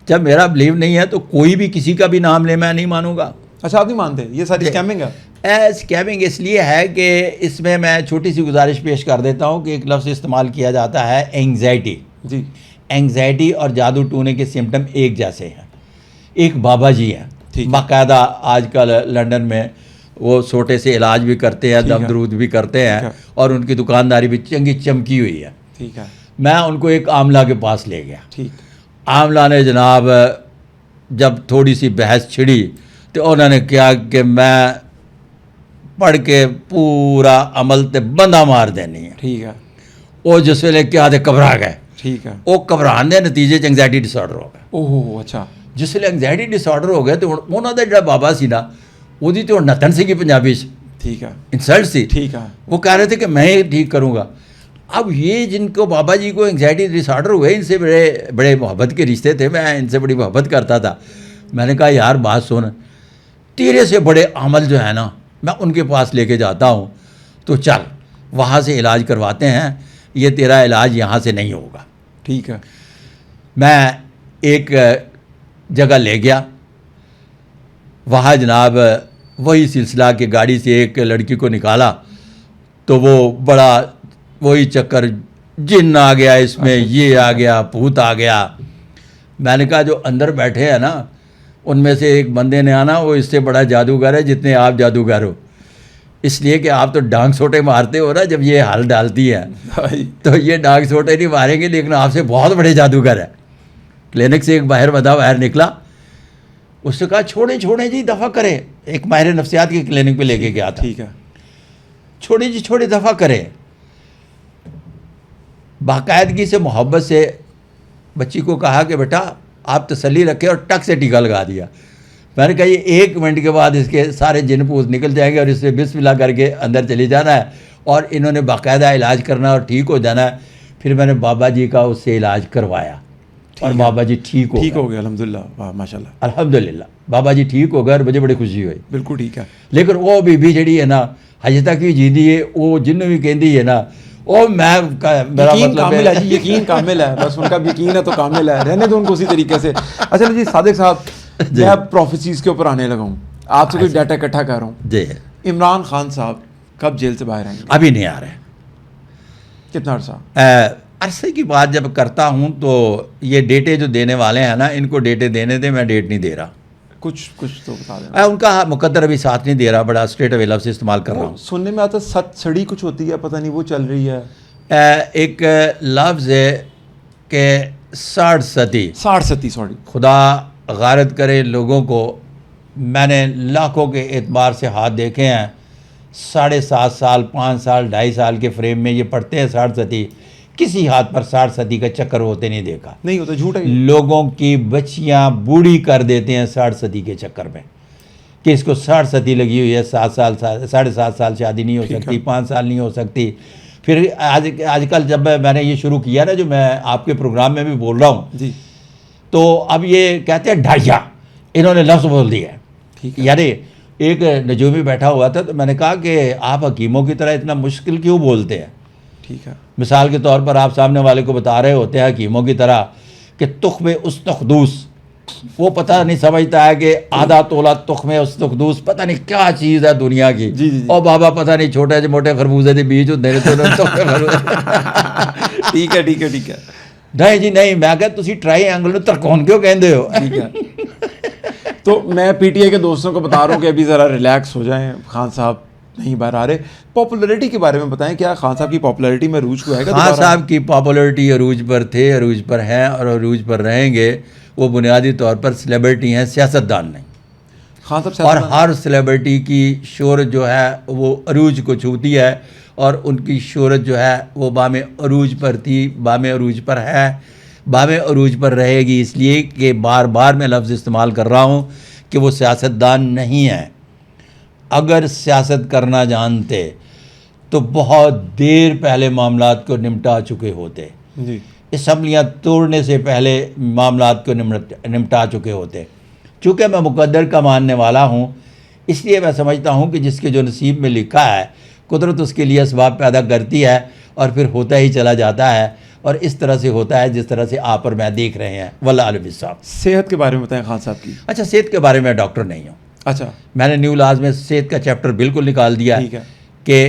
जब मेरा बिलीव नहीं है तो कोई भी किसी का भी नाम ले, मैं नहीं मानूंगा। अच्छा, आप नहीं मानते? ये सारी स्कैमिंग है? स्कैमिंग इसलिए है कि इसमें मैं छोटी सी गुजारिश पेश कर देता हूँ कि एक लफ्ज़ इस्तेमाल किया जाता है एंग्जाइटी। जी। एंग्जाइटी और जादू टूने के सिम्टम एक जैसे हैं। एक बाबा जी हैं, ठीक है। बाकायदा आजकल लंदन में वो छोटे से इलाज भी करते हैं, ठीक है। दम दरूद भी करते ठीक हैं, है। और उनकी दुकानदारी भी चंगी चमकी हुई है। ठीक है। मैं उनको एक आमला के पास ले गया। ठीक। आमला ने जनाब जब थोड़ी सी बहस छिड़ी तो उन्होंने क्या कि मैं पढ़ के पूरा अमल ते बंदा मार देनी है। ठीक है। वो जिस वेले क्या थे घबरा गए। ठीक है। ਉਹ ਘਬਰਾਉਣ ਦੇ ਨਤੀਜੇ 'ਚ ਐਂਗਜ਼ਾਇਟੀ ਡਿਸਆਰਡਰ ਹੋ ਗਿਆ। ओहो अच्छा। ਜਿਸਲੇ ਐਂਗਜ਼ਾਇਟੀ ਡਿਸਆਰਡਰ ਹੋ ਗਿਆ ਤੇ ਹੁਣ ਉਹਨਾਂ ਦਾ ਜਿਹੜਾ ਬਾਬਾ ਸੀ ਨਾ ਉਹਦੀ ਤੇ ਹੁਣ ਨਤਨ ਸੀਗੀ ਪੰਜਾਬੀ 'ਚ, ठीक है। इंसल्ट सी। ठीक है। वो कह रहे थे कि मैं ये ठीक करूँगा। अब ये जिनको बाबा जी को एंग्जाइटी डिसऑर्डर हुए, इनसे बड़े बड़े मोहब्बत के रिश्ते थे, मैं इनसे बड़ी मोहब्बत करता था। मैंने कहा यार बात सुन, तेरे से बड़े अमल जो है ना मैं उनके पास लेके जाता हूँ, तो चल वहाँ से इलाज करवाते हैं, ये तेरा इलाज यहाँ से नहीं होगा। ठीक है। मैं एक जगह ले गया, वहाँ जनाब वही सिलसिला कि गाड़ी से एक लड़की को निकाला तो वो बड़ा वही चक्कर, जिन आ गया इसमें, ये आ गया, भूत आ गया। मैंने कहा जो अंदर बैठे हैं ना उनमें से एक बंदे ने आना, वो इससे बड़ा जादूगर है जितने आप जादूगर हो, इसलिए कि आप तो डांग सोटे मारते हो ना जब ये हाल डालती है, तो ये डांग सोटे नहीं मारेंगे, लेकिन आपसे बहुत बड़े जादूगर है। क्लिनिक से एक बाहर निकला, उससे कहा छोड़े छोड़े जी दफ़ा करें, एक माहिर नफ्सियात की क्लिनिक पे लेके गया था। ठीक है। छोड़े जी छोड़े दफ़ा करें। बाकायदगी से मोहब्बत से बच्ची को कहा कि बेटा आप तसल्ली रखें, और टक से टीका लगा दिया। मैंने कहा ये 1 मिनट के बाद इसके सारे जिन पूत निकल जाएंगे और इससे बिस्मिल्लाह करके अंदर चले जाना है, और इन्होंने बाकायदा इलाज करना और ठीक हो जाना है। फिर मैंने बाबा जी का उससे इलाज करवाया और बाबा जी ठीक हो गए अल्हम्दुलिल्लाह। वाह माशाल्लाह। अल्हम्दुलिल्लाह बाबा जी ठीक हो गए और मुझे बड़ी खुशी हुई। बिल्कुल ठीक है। लेकिन वो बीबी जी है ना हजे तक भी जींदी है, वो जिन्हों भी कहती है ना वो मैं मेरा यकीन मतलब कामिल है जी, यकीन कामिल है, बस उनका यकीन है तो कामिल है, रहने दो उनको उसी तरीके से। अच्छा जी सादिक साहब, मैं प्रोफेसीज के ऊपर आने लगा हूँ, आपसे कोई डाटा इकट्ठा कर रहा हूँ। जी। इमरान खान साहब कब जेल से बाहर आएंगे? अभी नहीं आ रहे। कितना अर्सा? अरसे की बात जब करता हूँ तो ये डेटे जो देने वाले हैं ना, इनको डेटे देने दे, मैं डेट नहीं दे रहा। कुछ तो बता दें। उनका मुकद्दर अभी साथ नहीं दे रहा, बड़ा स्ट्रेट अवे लफ्ज़ इस्तेमाल कर रहा हूँ। सुनने में आता सड़ी कुछ होती है, पता नहीं वो चल रही है। एक लफ्ज़ है कि 60 सॉरी, खुदा गारत करे लोगों को। मैंने लाखों के एतबार से हाथ देखे हैं, 7.5 साल 5 साल 2.5 साल के फ्रेम में ये पढ़ते हैं 60, किसी हाथ पर 60 का चक्कर होते नहीं देखा। नहीं होता, झूठ है। लोगों की बच्चियां बूढ़ी कर देते हैं 60 के चक्कर में, कि इसको 60 लगी हुई है, 7 साल 7.5 साल शादी नहीं हो सकती, 5 साल नहीं हो सकती। फिर आजकल जब मैंने ये शुरू किया ना, जो मैं आपके प्रोग्राम में भी बोल रहा हूँ जी, तो अब ये कहते हैं ढाइया, इन्होंने लफ्ज़ बोल दिया है। ठीक है। यानी एक नजूमी बैठा हुआ था तो मैंने कहा कि आप हकीमों की तरह इतना मुश्किल क्यों बोलते हैं। ठीक है। मिसाल के तौर पर आप सामने वाले को बता रहे होते हैं हकीमों की तरह कि तुख्मे उस तखदूस, वो पता नहीं समझता है कि आधा तोला तुख्मे उस तखदूस पता नहीं क्या चीज़ है दुनिया की। जी, जी, जी। और बाबा पता नहीं छोटे से मोटे खरबूजे के बीज होते ठीक है, ठीक है, ठीक है। नहीं जी नहीं, मैं क्या तुसी ट्राईएंगल ਨੂੰ त्रिकोण क्यों कहते हो। ठीक है। तो मैं पीटीआई के दोस्तों को बता रहा हूँ कि अभी ज़रा रिलैक्स हो जाएं, खान साहब नहीं बाहर आ रहे। पॉपुलैरिटी के बारे में बताएं, क्या खान साहब की पॉपुलैरिटी में अरूज को आएगा? खान साहब की पॉपुलैरिटी अरूज पर थे, अरूज पर हैं और अरूज पर रहेंगे। वो बुनियादी तौर पर सेलिब्रिटी हैं, सियासतदान नहीं। खान साहब और हर सेलिब्रिटी की शोहरत जो है वो अरूज को छूती है, और उनकी शोहरत जो है वो बामे अरूज पर थी, बामे अरूज पर है, बामे अरूज पर रहेगी। इसलिए कि बार बार मैं लफ्ज़ इस्तेमाल कर रहा हूँ कि वो सियासतदान नहीं है। अगर सियासत करना जानते तो बहुत देर पहले मामलात को निपटा चुके होते जी। असम्बलियाँ तोड़ने से पहले मामलात को निपटा चुके होते। चूँकि मैं मुकद्दर का मानने वाला हूँ, इसलिए मैं समझता हूँ कि जिसके जो नसीब में लिखा है कुदरत उसके लिए असबाब पैदा करती है और फिर होता ही चला जाता है, और इस तरह से होता है जिस तरह से आप और मैं देख रहे हैं। वल्लाह आलिम साहब। सेहत के बारे में बताएं खान साहब की। अच्छा, सेहत के बारे में डॉक्टर नहीं हूँ। अच्छा। मैंने न्यू लॉज में सेहत का चैप्टर बिल्कुल निकाल दिया ठीक है कि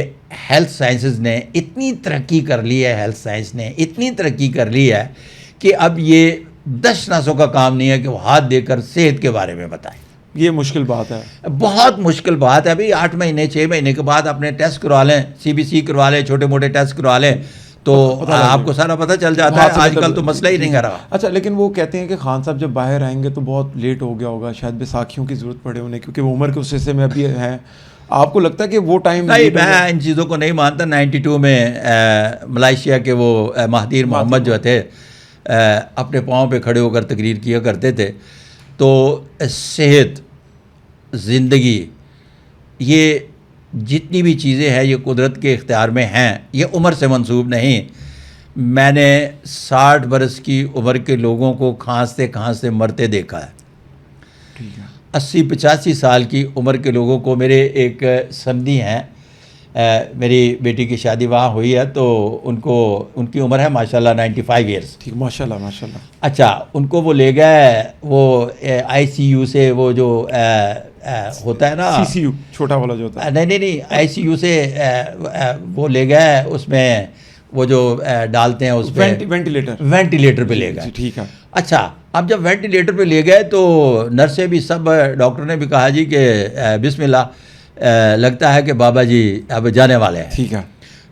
हेल्थ साइंसेज ने इतनी तरक्की कर ली है, हेल्थ साइंस ने इतनी तरक्की कर ली है कि अब ये 10 नसों का काम नहीं है कि वो हाथ देकर सेहत के बारे में बताएं। ये मुश्किल बात है, बहुत मुश्किल बात है। अभी 8 महीने 6 महीने के बाद अपने टेस्ट करवा लें, CBC करवा लें, छोटे मोटे टेस्ट करवा लें तो आपको सारा पता चल जाता है। आजकल तो मसला ही नहीं रहा। अच्छा, लेकिन वो कहते हैं कि खान साहब जब बाहर आएंगे तो बहुत लेट हो गया होगा, शायद बैसाखियों की ज़रूरत पड़े उन्हें, क्योंकि वो उम्र के उस हिस्से में अभी हैं आपको लगता है कि वो टाइम नहीं, मैं इन चीज़ों को नहीं मानता। 92 में मलाइशिया के वो महातीर मोहम्मद जो थे अपने पाँव पे खड़े होकर तकरीर किया करते थे। तो सेहत, ज़िंदगी, ये जितनी भी चीज़ें हैं ये कुदरत के इख्तियार में हैं, ये उम्र से मंसूब नहीं। मैंने 60 बरस की उम्र के लोगों को खांसते खांसते मरते देखा है। ठीक है। 80-85 साल की उम्र के लोगों को, मेरे एक समधी हैं, मेरी बेटी की शादी वहाँ हुई है, तो उनको, उनकी उम्र है माशाल्लाह 95 ईयर्स। ठीक, माशाल्लाह माशाल्लाह। अच्छा, उनको वो ले गए वो ICU से, वो जो होता है ना, CCU छोटा वाला जो होता है। नहीं, ICU से वो ले गए, उसमें वो जो डालते हैं उस पर वेंटिलेटर पे ले गए। ठीक है। अच्छा, अब जब वेंटिलेटर पे ले गए तो नर्सें भी, सब डॉक्टर ने भी कहा जी कि बिस्मिल्लाह, लगता है कि बाबा जी अब जाने वाले हैं। ठीक है।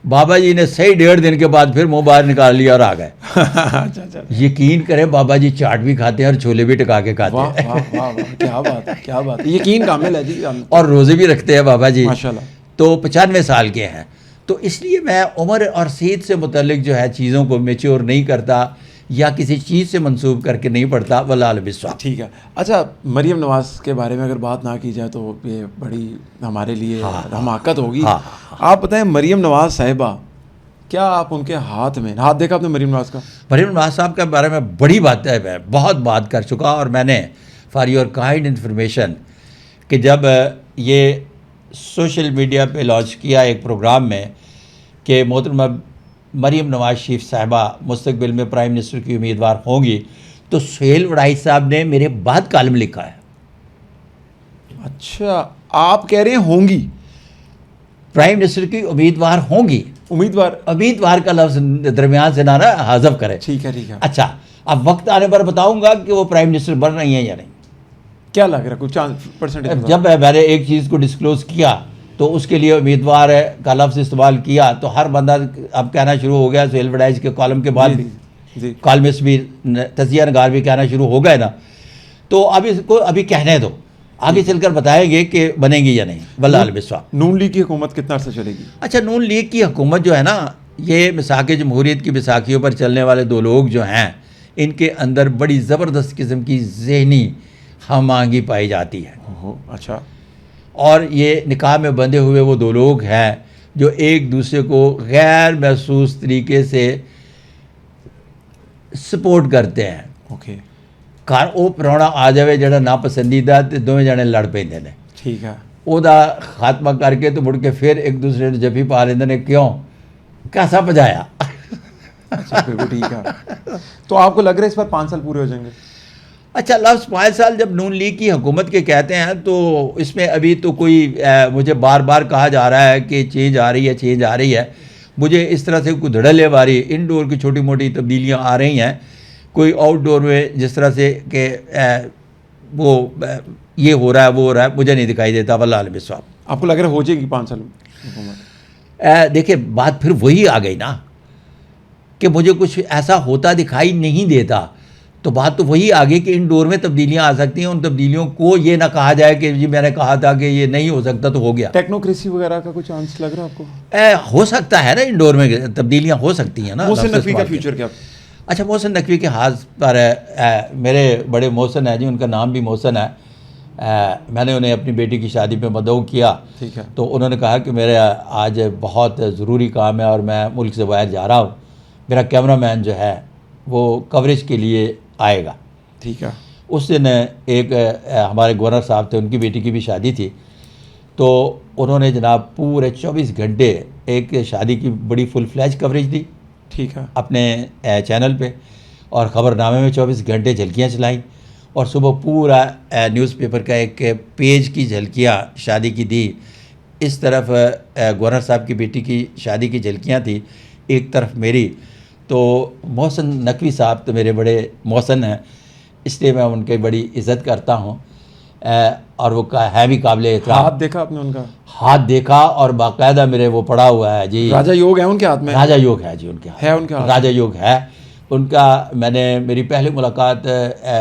बाबा जी ने सही 1.5 दिन के बाद फिर मुंह बाहर निकाल लिया और आ गए। अच्छा। यकीन करें, बाबा जी चाट भी खाते हैं और छोले भी टका के खाते हैं। वाह वाह वाह, क्या बात है, क्या बात है, यकीन कामिल है जी। और रोज़े भी रखते हैं बाबा जी माशाल्लाह। तो 95 साल के हैं। तो इसलिए मैं उम्र और सेहत से मुतल्लिक जो है चीज़ों को मैच्योर नहीं करता या किसी चीज़ से मंसूब करके नहीं पढ़ता, वल्लाह बिस्वा। ठीक है। अच्छा, मरियम नवाज़ के बारे में अगर बात ना की जाए तो ये बड़ी हमारे लिए हमाकत होगी। आप बताएं, मरियम नवाज़ साहिबा, क्या आप उनके हाथ देखा आपने मरियम नवाज़ का? मरियम नवाज़ साहब के बारे में बड़ी बात है, मैं बहुत बात कर चुका। और मैंने फॉर योर काइंड इन्फॉर्मेशन कि जब ये सोशल मीडिया पे लॉन्च किया एक प्रोग्राम में कि मोहतरमा मरियम नवाज़ शरीफ साहिबा मुस्तकबिल में प्राइम मिनिस्टर की उम्मीदवार होंगी, तो सुहेल वड़ाई साहब ने मेरे बाद कॉलम लिखा है। अच्छा, आप कह रहे हैं होंगी, प्राइम मिनिस्टर की उम्मीदवार होंगी। उम्मीदवार का लफ्ज़ दरमियान से ना हाज़फ करे। ठीक है। अच्छा, अब वक्त आने पर बताऊंगा कि वो प्राइम मिनिस्टर बन रही हैं या नहीं। क्या लग रहा है, कुछ परसेंटेज? जब मैंने एक चीज़ को डिस्क्लोज़ किया तो उसके लिए उम्मीदवार का लफ्ज़ इस्तेमाल किया तो हर बंदा अब कहना शुरू हो गया, सुहेल वड़ाई के कॉलम के बाद भी, कॉलमिस्ट भी, तजिया नगार भी कहना शुरू हो गए ना। तो अब इसको अभी कहने दो, आगे चलकर बताएंगे कि बनेगी या नहीं, वल्लाह बिस्वा। नून लीग की हुकूमत कितना अर्सा चलेगी? अच्छा, नून लीग की हुकूमत जो है ना, ये मिसाक जमहूरियत की बैसाखियों पर चलने वाले दो लोग जो हैं, इनके अंदर बड़ी ज़बरदस्त किस्म की ज़हनी हम आंगी पाई जाती है। अच्छा। और ये निकाह में बंधे हुए वो दो लोग हैं जो एक दूसरे को गैर महसूस तरीके से सपोर्ट करते हैं। ओके। घर वो प्राहुणा आ जाए जड़ा नापसंदीदा तो दोवें जने लड़ पेंदे ने। ठीक है। ओदा खात्मा करके तो मुड़ के फिर एक दूसरे ने जफी पा लेंदे ने, क्यों, कैसा बजाया। अच्छा, बिल्कुल ठीक है। तो आपको लग रहा है इस बार 5 साल पूरे हो जाएंगे? अच्छा, लफ्ज़ 5 साल जब नून लीग की हुकूमत के कहते हैं तो इसमें अभी तो कोई मुझे बार बार कहा जा रहा है कि चेंज आ रही है। मुझे इस तरह से कोई धड़ल्ले वाली इनडोर की छोटी मोटी तब्दीलियां आ रही हैं, कोई आउटडोर में जिस तरह से कि वो ये हो रहा है वो हो रहा है, मुझे नहीं दिखाई देता। वल्लाह बिस्वा। आपको लग रहा है हो जाएगी 5 साल हुकूमत? देखिए, बात फिर वही आ गई ना कि मुझे कुछ ऐसा होता दिखाई नहीं देता, तो बात तो वही आ गई कि इंडोर में तब्दीलियां आ सकती हैं। उन तब्दीलियों को ये ना कहा जाए कि जी मैंने कहा था कि ये नहीं हो सकता तो हो गया। टेक्नोक्रेसी वगैरह का कुछ चांस लग रहा है आपको? हो सकता है ना, इंडोर में तब्दीलियां हो सकती हैं ना। मोहसिन नकवी का फ्यूचर क्या? अच्छा, मोहसिन नकवी के हाथ पर मेरे बड़े मोहसिन है जी, उनका नाम भी मोहसिन है। मैंने उन्हें अपनी बेटी की शादी पे मदऊ किया। ठीक है। तो उन्होंने कहा कि मेरे आज बहुत ज़रूरी काम है और मैं मुल्क से बाहर जा रहा हूँ, मेरा कैमरामैन जो है वो कवरेज के लिए आएगा। ठीक है। उस दिन एक हमारे गवर्नर साहब थे, उनकी बेटी की भी शादी थी, तो उन्होंने जनाब पूरे 24 घंटे एक शादी की बड़ी फुल फ्लैश कवरेज दी। ठीक है। अपने चैनल पे, और ख़बरनामे में 24 घंटे झलकियाँ चलाई, और सुबह पूरा न्यूज़पेपर का एक पेज की झलकियाँ शादी की दी। इस तरफ गवर्नर साहब की बेटी की शादी की झलकियाँ थी, एक तरफ मेरी। तो मोहसिन नकवी साहब तो मेरे बड़े मोहसिन हैं, इसलिए मैं उनकी बड़ी इज़्ज़त करता हूँ, और वो है भी काबिल एहतराम। हाथ देखा आपने उनका? हाथ देखा, और बाकायदा मेरे वो पड़ा हुआ है जी, राजा योग है उनके हाथ में? राजा योग है जी उनके हाथ, है उनके हाथ? राजा योग है उनका। मेरी पहली मुलाकात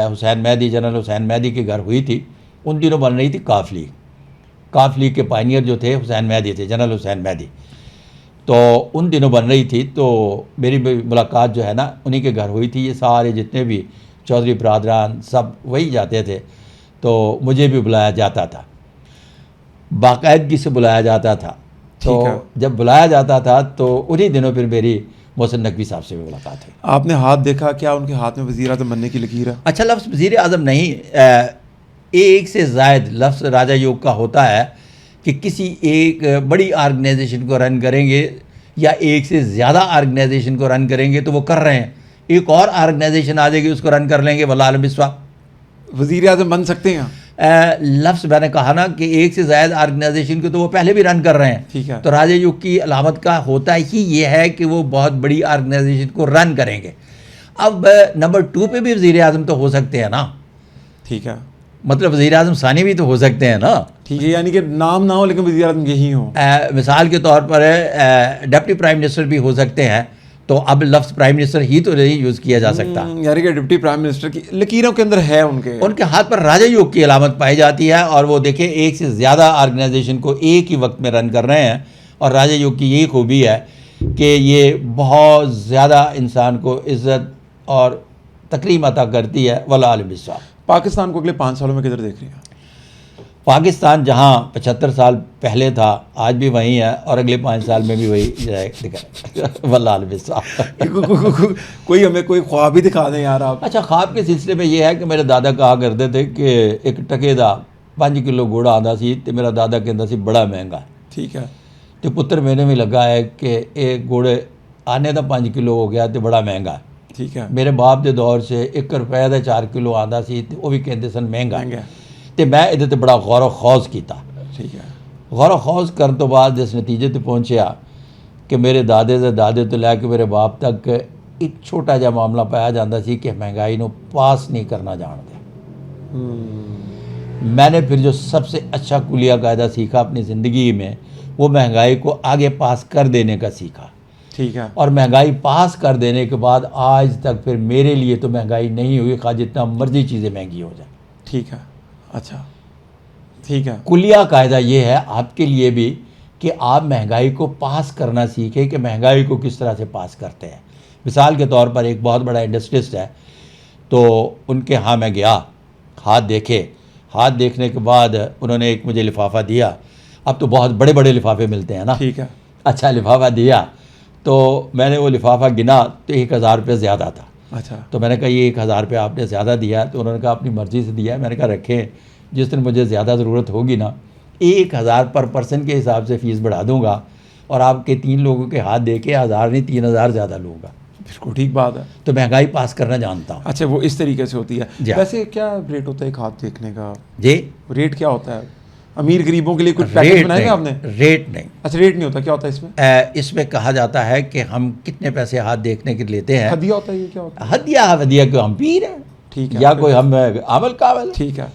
हुसैन मेहदी, जनरल हुसैन मेहदी के घर हुई थी। उन दिनों बन रही थी काफली, काफ लीग के पायनियर जो थे हुसैन मेहदी थे, जनरल हुसैन मेहदी। तो उन दिनों बन रही थी, तो मेरी मुलाकात जो है ना उन्हीं के घर हुई थी। ये सारे जितने भी चौधरी बरादरान सब वही जाते थे, तो मुझे भी बुलाया जाता था, बाकायदगी से बुलाया जाता था। तो जब बुलाया जाता था तो उन्हीं दिनों फिर मेरी मोहसिन नकवी साहब से भी मुलाकात हुई। आपने हाथ देखा क्या उनके हाथ में वज़ीर आज़म बनने की लकीर है? अच्छा, लफ्ज़ वज़ीर आज़म नहीं, एक से ज़ायद लफ्ज़ राजा योग का होता है कि किसी एक बड़ी आर्गेनाइजेशन को रन करेंगे या एक से ज़्यादा आर्गेनाइजेशन को रन करेंगे तो वो कर रहे हैं, एक और आर्गेनाइजेशन आ जाएगी उसको रन कर लेंगे, वल्लाह अलम बिस्वा। वज़ीर आज़म बन सकते हैं? लफ्ज़ मैंने कहा ना कि एक से ज़्यादा आर्गेनाइजेशन को तो वो पहले भी रन कर रहे हैं। ठीक है। तो राजा युग की अलामत का होता ही ये है कि वो बहुत बड़ी आर्गेनाइजेशन को रन करेंगे। अब नंबर 2 पे भी वज़ीर आज़म तो हो सकते हैं ना। ठीक है, मतलब वज़ीर आज़म सानी भी तो हो सकते हैं ना। ठीक है, यानी कि नाम ना हो लेकिन वज़ीर आज़म यही हो। मिसाल के तौर पर डिप्टी प्राइम मिनिस्टर भी हो सकते हैं, तो अब लफ्ज़ प्राइम मिनिस्टर ही तो नहीं यूज़ किया जा सकता। यानी कि डिप्टी प्राइम मिनिस्टर की लकीरों के अंदर है उनके हाथ पर राजा योग की अलामत पाई जाती है, और वो देखें एक से ज़्यादा आर्गेनाइजेशन को एक ही वक्त में रन कर रहे हैं। और राजा योग की यही खूबी है कि ये बहुत ज़्यादा इंसान को इज़्ज़त और तकरीम अता करती है, वल्लाह अलम बिस्वा। पाकिस्तान को अगले 5 सालों में किधर देख रही हैं? पाकिस्तान जहाँ 75 साल पहले था आज भी वहीं है, और अगले 5 साल में भी वही दिखा वल्लाह अलम बिस्वा। कोई हमें कोई ख्वाब ही दिखा दें यार आप। अच्छा, ख्वाब के सिलसिले में ये है कि मेरे दादा कहा करते थे कि एक टके दा 5 किलो घोड़ा आंदा सी, तो मेरा दादा कहता सी बड़ा महंगा। ठीक है। तो पुत्र मैंने भी लगा है कि एक घोड़े आने का 5 किलो हो गया तो बड़ा महंगा। ठीक है। मेरे बाप के दौर से 1 रुपए का 4 किलो आंदा सी, तो वो भी कहते सन महंगा। तो मैं ये बड़ा गौर खौज किया। ठीक है। गौर खौज करने तो बाद इस नतीजे पर पहुँचा कि मेरे दादे से दादे तो लैके मेरे बाप तक एक छोटा जहा मामला पाया जाता सी कि महंगाई को पास नहीं करना जानते। मैंने फिर जो सबसे अच्छा कुलिया कायदा सीखा अपनी ज़िंदगी में, वो महंगाई को आगे पास कर देने का सीखा। ठीक है। और महंगाई पास कर देने के बाद आज तक फिर मेरे लिए तो महंगाई नहीं हुई, खा जितना मर्जी चीज़ें महंगी हो जाए। ठीक है। अच्छा, ठीक है। कुलिया कायदा ये है आपके लिए भी कि आप महंगाई को पास करना सीखें कि महंगाई को किस तरह से पास करते हैं। मिसाल के तौर पर एक बहुत बड़ा इंडस्ट्रिस्ट है, तो उनके यहाँ मैं गया, हाथ देखे। हाथ देखने के बाद उन्होंने एक मुझे लिफाफा दिया। अब तो बहुत बड़े बड़े लिफाफे मिलते हैं ना। ठीक है। अच्छा, लिफाफा दिया तो मैंने वो लिफाफा गिना तो 1000 रुपये ज़्यादा था। अच्छा। तो मैंने कहा ये 1000 रुपये आपने ज़्यादा दिया। तो उन्होंने कहा अपनी मर्ज़ी से दिया है। मैंने कहा रखें, जिस दिन मुझे ज़्यादा ज़रूरत होगी ना 1000 पर पर्सन के हिसाब से फ़ीस बढ़ा दूंगा, और आपके 3 लोगों के हाथ दे के 1000 नहीं 3000 ज़्यादा लूँगा। बिल्कुल ठीक बात है। तो महंगाई पास करना जानता हूँ। अच्छा, वो इस तरीके से होती है। जी। वैसे क्या रेट होता है एक हाथ देखने का? जी, रेट क्या होता है? अमीर गरीबों के लिए कुछ पैकेज बनाए आपने? रेट नहीं। अच्छा, रेट नहीं होता, क्या होता है इसमें? इसमें कहा जाता है कि हम कितने पैसे हाथ देखने के लेते हैं। हदिया होता है, ये क्या होता है? हदिया को हम पीर हैं। ठीक है। या कोई हम अमल काबल। ठीक है।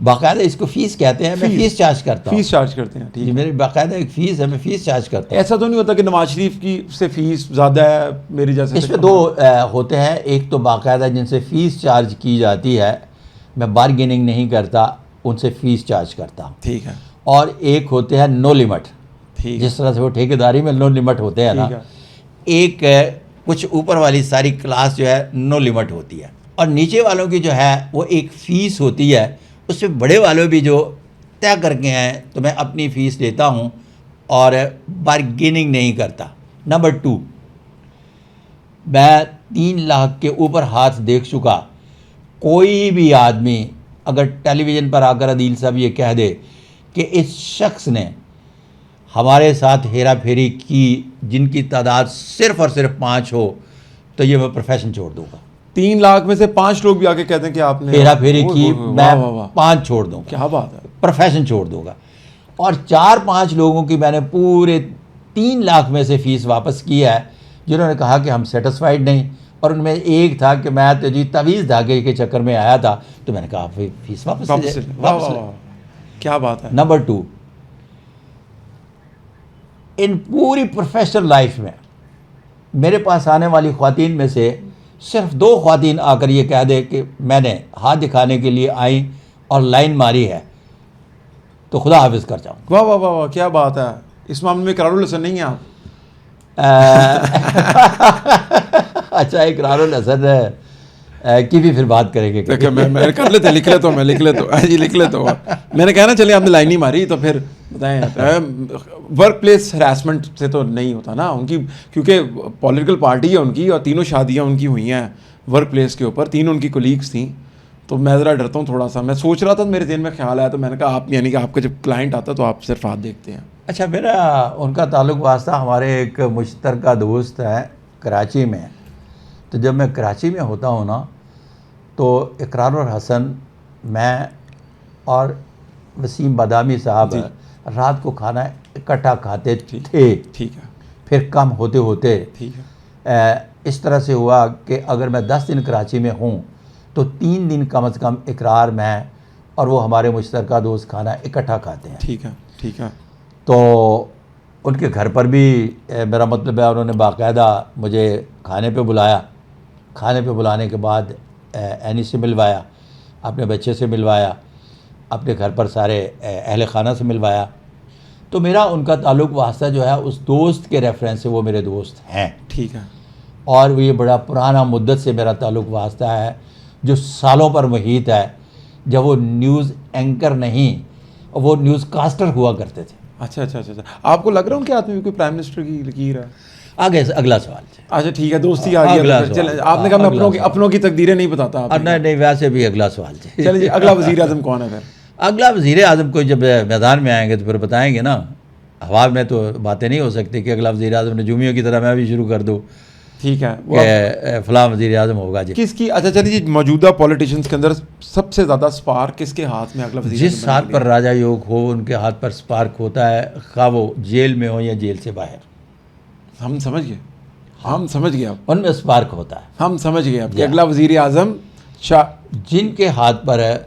बाकायदा इसको फ़ीस कहते हैं। मैं फ़ीस चार्ज करता हूँ। फीस चार्ज करते हैं? ठीक जी, है। मेरी बाकायदा एक फ़ीस है, मैं फ़ीस चार्ज करता हूँ। ऐसा तो नहीं होता कि नवाज शरीफ की से फीस ज़्यादा है मेरी जैसे? इसमें 2 होते हैं। एक तो बाकायदा जिनसे फ़ीस चार्ज की जाती है, मैं बारगेनिंग नहीं करता, उनसे फ़ीस चार्ज करता हूँ। ठीक है। और एक होते हैं नो लिमिट। ठीक है। जिस तरह से वो ठेकेदारी में नो लिमिट होते हैं ना, ठीक है। एक कुछ ऊपर वाली सारी क्लास जो है नो लिमिट होती है, और नीचे वालों की जो है वो एक फ़ीस होती है। उससे बड़े वालों भी जो तय करके हैं, तो मैं अपनी फ़ीस लेता हूँ और बारगेनिंग नहीं करता। नंबर 2, मैं 3 लाख के ऊपर हाथ देख चुका। कोई भी आदमी अगर टेलीविज़न पर आकर अदील साहब ये कह दे कि इस शख्स ने हमारे साथ हेरा फेरी की जिनकी तादाद सिर्फ़ और सिर्फ 5 हो, तो ये मैं प्रोफेशन छोड़ दूँगा। 3 लाख में से 5 लोग भी आके कहते हैं कि आपने हेरा फेरी की, मैं वाह, वाह, वाह। 5 छोड़ दूँगा। क्या बात है। प्रोफेशन छोड़ दूँगा। और 4-5 लोगों की मैंने पूरे 3 लाख में से फ़ीस वापस की है, जिन्होंने कहा कि हम सेटिस्फाइड नहीं। और उनमें एक था कि मैं तो जी तवीज़ धागे के चक्कर में आया था, तो मैंने कहा फ़ीस वापस वाह, ले। वाह, वाह। क्या बात है। नंबर 2, इन पूरी प्रोफेशनल लाइफ में मेरे पास आने वाली ख़वातीन में से सिर्फ 2 ख़वातीन आकर ये कह दे कि मैंने हाथ दिखाने के लिए आई और लाइन मारी है, तो खुदा हाफिज कर जाऊँ। वाह वाह वाह वाह, क्या बात है। इस मामले में इकरारुल हसन नहीं है आप? अच्छा, इकरारुल हसन की भी फिर बात करेंगे। देखिए मैं कर लेते, लिख लेता हूँ, मैं लिख लेता हूँ जी, लिख लेता हूँ। मैंने कहा ना, चलिए आपने लाइन नहीं मारी तो फिर बताएं। वर्क प्लेस हरासमेंट से तो नहीं होता ना उनकी, क्योंकि पॉलिटिकल पार्टी है उनकी और तीनों शादियाँ उनकी हुई हैं वर्क प्लेस के ऊपर, तीनों उनकी कोलीग्स थी। तो मैं ज़रा डरता हूँ थोड़ा सा। मैं सोच रहा था, मेरे ज़हन में ख्याल आया, तो मैंने कहा आप, यानी कि आपका जब क्लाइंट आता तो आप सिर्फ हाथ देखते हैं। अच्छा, मेरा उनका ताल्लुक़ वास्ता हमारे एक मुश्तरका दोस्त है कराची में। तो जब मैं कराची में होता हूँ ना, तो इकरारुल हसन, मैं और वसीम बादामी साहब रात को खाना इकट्ठा खाते थे। ठीक है। फिर कम होते होते ठीक है। इस तरह से हुआ कि अगर मैं 10 दिन कराची में हूँ तो 3 दिन कम से कम इकरार, मैं और वो हमारे मुश्तरका दोस्त खाना इकट्ठा खाते हैं। ठीक है। ठीक है। तो उनके घर पर भी मेरा मतलब है, उन्होंने बाकायदा मुझे खाने पे बुलाया। खाने पे बुलाने के बाद एनी से मिलवाया, अपने बच्चे से मिलवाया, अपने घर पर सारे अहले खाना से मिलवाया। तो मेरा उनका ताल्लुक़ वास्ता जो है उस दोस्त के रेफरेंस से वो मेरे दोस्त हैं। ठीक है। और वो ये बड़ा पुराना मुद्दत से मेरा ताल्लुक़ वास्ता है, जो सालों पर मुहीत है। जब वो न्यूज़ एंकर नहीं, वो न्यूज़ कास्टर हुआ करते थे। अच्छा अच्छा अच्छा अच्छा। आपको लग रहा है उनके हाथ में भी कोई प्राइम मिनिस्टर की लकीर है? आगे अगला सवाल। अच्छा ठीक है, दोस्ती आ गई है तो फिर चले। आपने कहा मैं अपनों की तकदीरें नहीं बताता आप। नहीं, वैसे भी अगला सवाल। चलिए जी, अगला वज़ीर आज़म कौन है फिर? अगला वज़ीर आज़म को जब मैदान में आएंगे तो फिर बताएंगे ना। हवा में तो बातें नहीं हो सकती कि अगला वज़ीर आज़म नजूमियों की तरह मैं भी शुरू कर दूँ। ठीक है, कि फ़लाँ वज़ीर आज़म होगा जी। किसकी? अच्छा चलिए जी, मौजूदा पॉलिटिशियंस के अंदर सबसे ज़्यादा स्पार्क किसके हाथ में अगला वज़ीर? जिस हाथ पर राजा योग हो उनके हाथ पर स्पार्क होता है, खा वो जेल में हो या जेल से बाहर। हम समझ गए, हम समझ गए। अब उनमें स्पार्क होता है। हम समझ गए अब कि अगला वज़ीर आज़म जिनके हाथ पर है,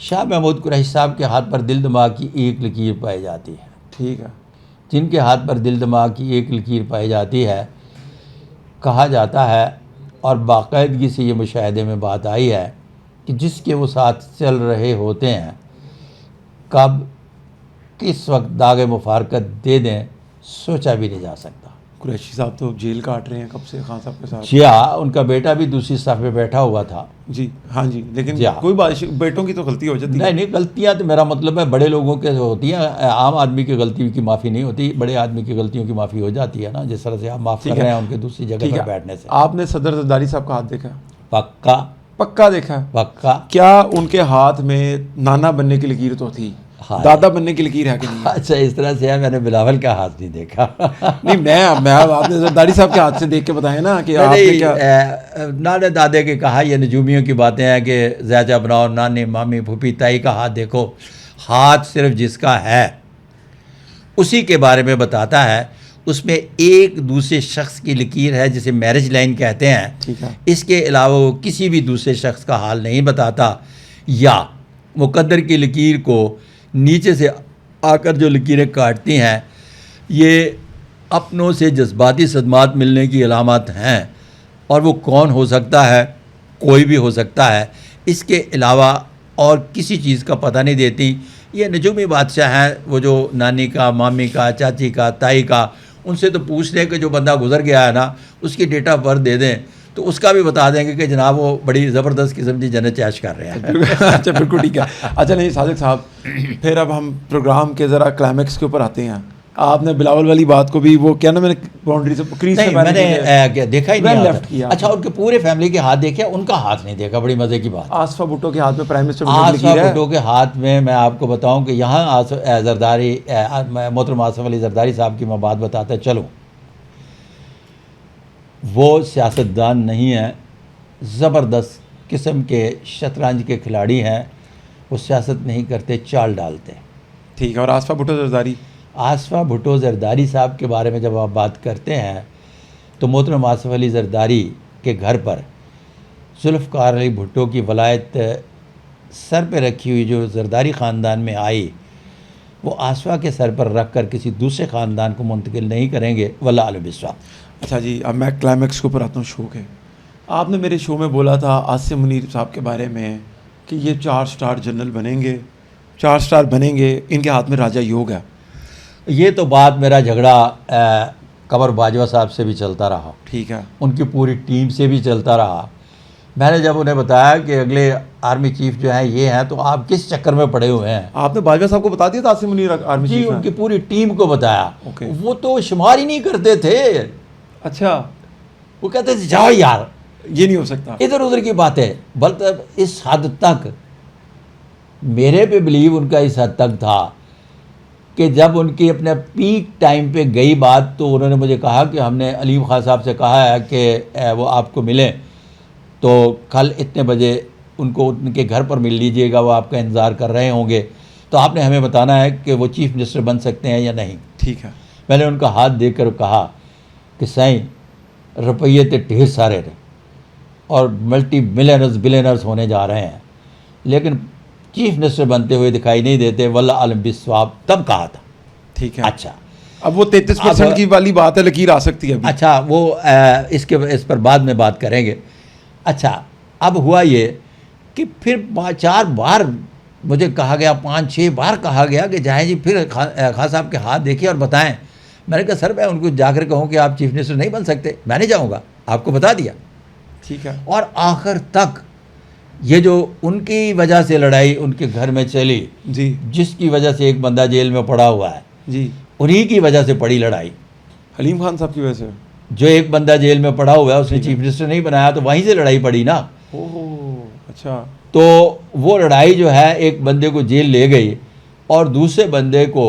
शाह महमूद कुरैशी साहब के हाथ पर दिल दिमाग की एक लकीर पाई जाती है। ठीक है। जिनके हाथ पर दिल दिमाग की एक लकीर पाई जाती है, कहा जाता है और बाकायदगी से ये मुशाहिदे में बात आई है कि जिसके वो साथ चल रहे होते हैं, कब किस वक्त दागे मुफारकत दे दें सोचा भी नहीं जा सकता। कुरैशी साहब तो जेल काट रहे हैं कब से खान साहब के साथ। जी हाँ, उनका बेटा भी दूसरी सफ़ पे बैठा हुआ था। जी हाँ जी, लेकिन जी हाँ। कोई बात, बेटों की तो गलती हो जाती है। नहीं, गलतियाँ तो मेरा मतलब है बड़े लोगों के होती हैं, आम आदमी की गलती की माफ़ी नहीं होती, बड़े आदमी की गलतियों की माफ़ी हो जाती है ना, जिस तरह से आप माफ़ कर रहे हैं उनके दूसरी जगह पर बैठने से। आपने सदर जरदारी साहब का हाथ देखा? पक्का पक्का देखा? पक्का। क्या उनके हाथ में नाना बनने की लकीर तो थी? हाँ, दादा बनने की लकीर है कि नहीं? अच्छा, इस तरह से है, मैंने बिलावल का हाथ नहीं देखा। नहीं, मैं आपने जरदारी साहब के हाथ से देख के बताया ना कि आपने क्या। नाने दादे के कहा, ये नजूमियों की बातें हैं कि ज़ैचा बनाओ, नानी मामी फूफी ताई का हाथ देखो। हाथ सिर्फ जिसका है उसी के बारे में बताता है। उसमें एक दूसरे शख्स की लकीर है जिसे मैरिज लाइन कहते हैं। ठीक है। इसके अलावा वो किसी भी दूसरे शख्स का हाल नहीं बताता, या मुकद्दर की लकीर को नीचे से आकर जो लकीरें काटती हैं, ये अपनों से जज्बाती सदमात मिलने की अलामत हैं। और वो कौन हो सकता है? कोई भी हो सकता है। इसके अलावा और किसी चीज़ का पता नहीं देती। ये नजूमी बादशाह हैं, वो जो नानी का, मामी का, चाची का, ताई का, उनसे तो पूछ लें कि जो बंदा गुजर गया है ना, उसकी डेट ऑफ बर्थ दे दें तो उसका भी बता देंगे कि जनाब वो बड़ी ज़बरदस्त किस्म की जन्नत ऐश कर रहे हैं। अच्छा बिल्कुल ठीक है। अच्छा नहीं सादिक साहब, फिर अब हम प्रोग्राम के ज़रा क्लाइमेक्स के ऊपर आते हैं। आपने बिलावल वाली बात को भी, वो क्या ना, मैंने बाउंड्री से क्रीज से मैंने क्या देखा ही नहीं, लेफ्ट किया। अच्छा, उनके पूरे फैमिली के हाथ देखे, उनका हाथ नहीं देखा। बड़ी मज़े की बात। आसफा भुट्टो के हाथ में प्राइम मिनिस्टर आसफा भुट्टो के हाथ में, मैं आपको बताऊं कि यहाँ जरदारी, मोहतरम आसफ अली जरदारी साहब की मैं बात बताता चलूँ। वो सियासतदान नहीं है, ज़बरदस्त किस्म के शतरंज के खिलाड़ी हैं। वो सियासत नहीं करते, चाल डालते। ठीक है। और आसफा भुट्टो जरदारी? आसफा भुट्टो जरदारी साहब के बारे में जब आप बात करते हैं तो मोहतरम आसफ अली जरदारी के घर पर जुल्फ़कार अली भुट्टो की वलायत सर पे रखी हुई जो जरदारी ख़ानदान में आई, वो आसफा के सर पर रख कर किसी दूसरे ख़ानदान को मुंतकिल नहीं करेंगे, वल्लाह अलम बिस्वा। अच्छा जी, अब मैं क्लाइमेक्स के ऊपर आता हूँ शो के। आपने मेरे शो में बोला था आसिम मुनीर साहब के बारे में कि ये 4 स्टार जनरल बनेंगे, 4 स्टार बनेंगे, इनके हाथ में राजा योग है। ये तो बात मेरा झगड़ा कंवर बाजवा साहब से भी चलता रहा, ठीक है। उनकी पूरी टीम से भी चलता रहा। मैंने जब उन्हें बताया कि अगले आर्मी चीफ जो हैं ये हैं, तो आप किस चक्कर में पड़े हुए हैं। आपने बाजवा साहब को बता दिया था आसिम मुनीर आर्मी जी, चीफ हैं? उनकी पूरी टीम को बताया। ओके। वो तो शुमार ही नहीं करते थे। अच्छा, वो कहते थे जाओ यार, ये नहीं हो सकता। इधर उधर की बातें। बल्कि इस हद तक मेरे पे बिलीव उनका इस हद तक था कि जब उनकी अपने पीक टाइम पे गई बात, तो उन्होंने मुझे कहा कि हमने अलीम खान साहब से कहा है कि वो आपको मिलें, तो कल इतने बजे उनको उनके घर पर मिल लीजिएगा, वो आपका इंतज़ार कर रहे होंगे, तो आपने हमें बताना है कि वो चीफ मिनिस्टर बन सकते हैं या नहीं। ठीक है। मैंने उनका हाथ देकर कहा कि साईं, रुपये तो ढेर सारे थे और मल्टी मिलियनर्स बिलियनर्स होने जा रहे हैं, लेकिन चीफ मिनिस्टर बनते हुए दिखाई नहीं देते, वल्लाह आलम बिस्वाब, तब कहा था। ठीक है। अच्छा, अब वो 33% की वाली बात है, लकीर आ सकती है अभी। अच्छा, वो इस पर बाद में बात करेंगे। अच्छा, अब हुआ ये कि फिर 4 बार मुझे कहा गया, 5-6 बार कहा गया कि जाएं जी, फिर खान साहब के हाथ देखिए और बताएं। मैंने कहा सर, मैं उनको जाकर कहूँ कि आप चीफ मिनिस्टर नहीं बन सकते, मैं नहीं जाऊँगा, आपको बता दिया। ठीक है। और आखिर तक ये जो उनकी वजह से लड़ाई उनके घर में चली, जी जिसकी वजह से एक बंदा जेल में पड़ा हुआ है, जी, उन्हीं की वजह से पड़ी लड़ाई। हलीम खान साहब की वजह से। जो एक बंदा जेल में पड़ा हुआ है, उसने चीफ मिनिस्टर नहीं बनाया, तो वहीं से लड़ाई पड़ी ना। ओह अच्छा। तो वो लड़ाई जो है, एक बंदे को जेल ले गई और दूसरे बंदे को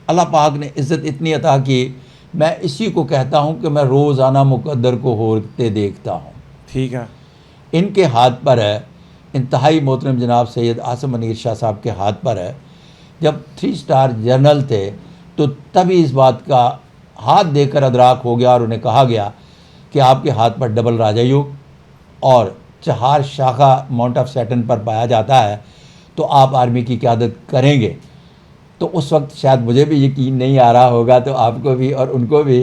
अल्लाह पाक ने इज़्ज़त इतनी अता की। मैं इसी को कहता हूँ कि मैं रोज़ाना मुकद्दर को होते देखता हूँ। ठीक है। इनके हाथ पर है, इंतहाई मोहतरम जनाब सैयद आसिम मुनीर शाह साहब के हाथ पर है। जब 3 स्टार जनरल थे, तो तभी इस बात का हाथ देकर अदराक हो गया और उन्हें कहा गया कि आपके हाथ पर डबल राजयोग और 4 शाखा माउंट ऑफ सैटर्न पर पाया जाता है, तो आप आर्मी की क़यादत करेंगे। तो उस वक्त शायद मुझे भी यकीन नहीं आ रहा होगा, तो आपको भी और उनको भी,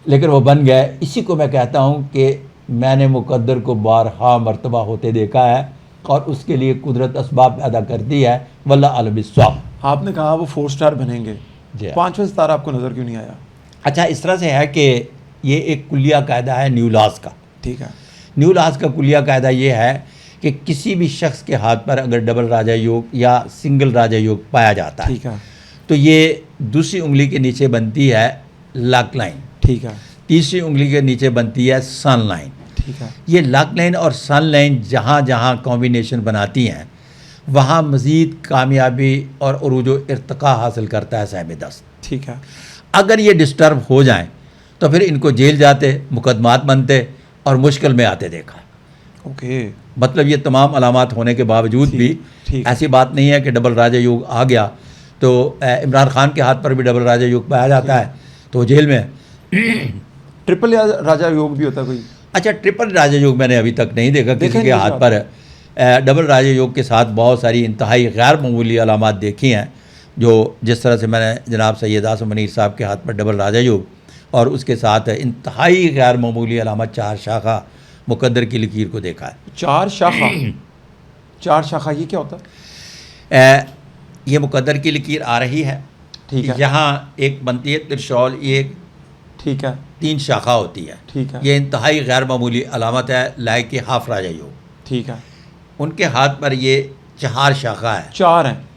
लेकिन वो बन गए। इसी को मैं कहता हूँ कि मैंने मुकद्दर को बारहा मरतबा होते देखा है और उसके लिए कुदरत असबाब पैदा करती है, वल्लाह आलम बिस्वाब। आपने कहा वो 4 स्टार बनेंगे, जी। 5वां सितारा आपको नज़र क्यों नहीं आया? अच्छा, इस तरह से है कि ये एक कुलिया कायदा है न्यू लॉज का। ठीक है। न्यू लॉज का कुलिया कायदा ये है कि किसी भी शख्स के हाथ पर अगर डबल राजा योग या सिंगल राजा योग पाया जाता है, ठीक है। तो ये दूसरी उंगली के नीचे बनती है लक लाइन, ठीक है। तीसरी उंगली के नीचे बनती है सन लाइन। ठीक है। ये लक लाइन और सन लाइन जहाँ जहाँ कॉम्बिनेशन बनाती हैं, वहाँ मज़ीद कामयाबी और उरूजो इर्तिका हासिल करता है साहिब दस्त। ठीक है। अगर ये डिस्टर्ब हो जाएं, तो फिर इनको जेल जाते, मुकदमात बनते और मुश्किल में आते देखा। ओके। मतलब ये तमाम अलामात होने के बावजूद भी ठीक। ऐसी बात नहीं है कि डबल राजा योग आ गया तो इमरान खान के हाथ पर भी डबल राजा योग पाया जाता है तो वो जेल में है। ट्रिपल या राजा योग भी होता है कोई? अच्छा, ट्रिपल राजा योग मैंने अभी तक नहीं देखा किसी देखे के नहीं हाथ साहब। पर। डबल राजा योग के साथ बहुत सारी इंतहाई गैर मामूली अलामात देखी हैं, जो जिस तरह से मैंने जनाब सैयद आसिम मुनीर साहब के हाथ पर डबल राजा योग और उसके साथ इंतहाई गैर मामूली अलामत 4 शाखा मुकद्दर की लकीर को देखा है। 4 शाखा 4 शाखा ये क्या होता है? ये मुकद्दर की लकीर आ रही है। ठीक है। यहाँ एक बनती है त्रिशौल, ये ठीक है। 3 शाखा होती है। ठीक है। ये इंतहाई गैर मामूली अलामत है लायक के हाफ राजा योग। ठीक है। उनके हाथ पर ये 4 शाखा है। 4 हैं।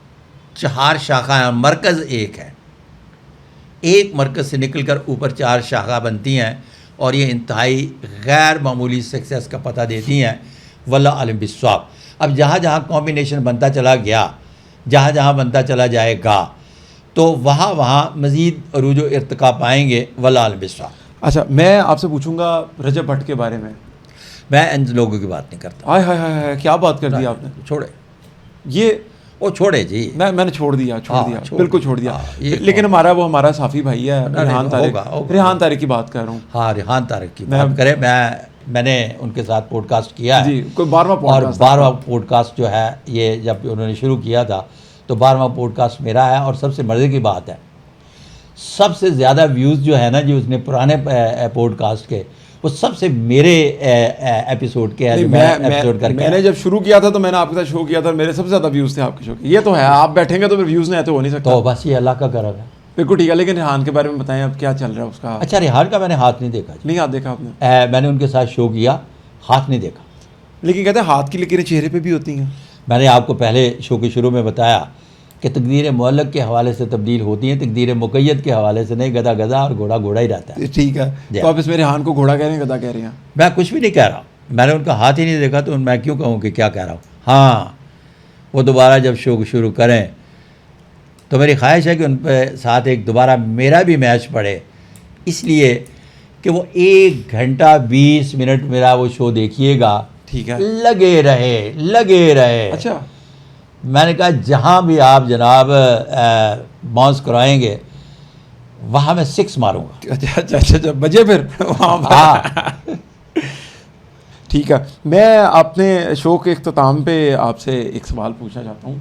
4 शाखा है और मरकज़ एक है। एक मरकज़ से निकलकर ऊपर 4 शाखा बनती हैं और ये इंतहाई गैर मामूली सक्सेस का पता देती हैं, वल्लाह आलिम बिस्वाब। अब जहाँ जहाँ कॉम्बिनेशन बनता चला गया, जहाँ जहाँ बनता चला जाएगा, तो वहाँ वहाँ मज़ीद अरूजो इर्तिका पाएंगे, वल्लाह आलिम बिस्वाब। अच्छा, मैं आपसे पूछूंगा रजब भट्ट के बारे में। मैं इन लोगों की बात नहीं करता। हाय हाय हाय हाय, क्या बात कर दी आपने। छोड़े, ये वो छोड़े जी। मैंने छोड़ दिया हाँ, बिल्कुल छोड़ दिया। ये लेकिन हमारा साफ़ी भाई है रेहान तारिक। होगा। रेहान तारिक की बात कर रहा हूँ। हाँ, रेहान तारिक की बात करें, मैंने उनके साथ पॉडकास्ट किया है जी, कोई 12वां और पॉडकास्ट 12वां पॉडकास्ट जो है, ये जब उन्होंने शुरू किया था तो 12वां पॉडकास्ट मेरा है। और सबसे मज़े की बात है, सबसे ज़्यादा व्यूज़ जो है ना जी उसने पुराने पॉडकास्ट के, वो सबसे मेरे एपिसोड के नहीं, एपिसोड करके मैंने जब शुरू किया था तो मैंने आपके साथ शो किया था, मेरे सबसे ज़्यादा व्यूज़ थे आपके शो के। ये तो है, आप बैठेंगे तो फिर व्यूज़ नहीं आते, हो नहीं सकता। तो बस ये अल्लाह का करम है। बिल्कुल ठीक है, लेकिन रेहान के बारे में बताएं, अब क्या चल रहा है उसका? अच्छा, रेहान का मैंने हाथ नहीं देखा जी। नहीं, हाथ देखा आपने? मैंने उनके साथ शो किया, हाथ नहीं देखा। लेकिन कहते हैं हाथ की लकीरें चेहरे पे भी होती हैं। मैंने आपको पहले शो के शुरू में बताया कि तकदीर मुअल्लक के हवाले से तब्दील होती हैं, तकदीर मुक़य्यद के हवाले से नहीं। गधा गधा और घोड़ा घोड़ा ही रहता है। ठीक है, तो आप इसमें रेहान को घोड़ा कह रहे हैं, गधा कह रहे हैं? मैं कुछ भी नहीं कह रहा, मैंने उनका हाथ ही नहीं देखा, तो मैं क्यों कहूँ कि क्या कह रहा हूँ। हाँ, वो दोबारा जब शो शुरू करें तो मेरी ख्वाहिश है कि उन पर साथ एक दोबारा मेरा भी मैच पड़े, इसलिए कि वो 1 घंटा 20 मिनट मेरा वो शो देखिएगा। ठीक है, लगे रहे। अच्छा। मैंने कहा जहाँ भी आप जनाब बाउंस कराएंगे वहाँ मैं 6 मारूंगा। अच्छा, बजे फिर वहाँ पर। हाँ। ठीक है, मैं अपने शो के इख्तिताम पे आपसे एक सवाल पूछना चाहता हूँ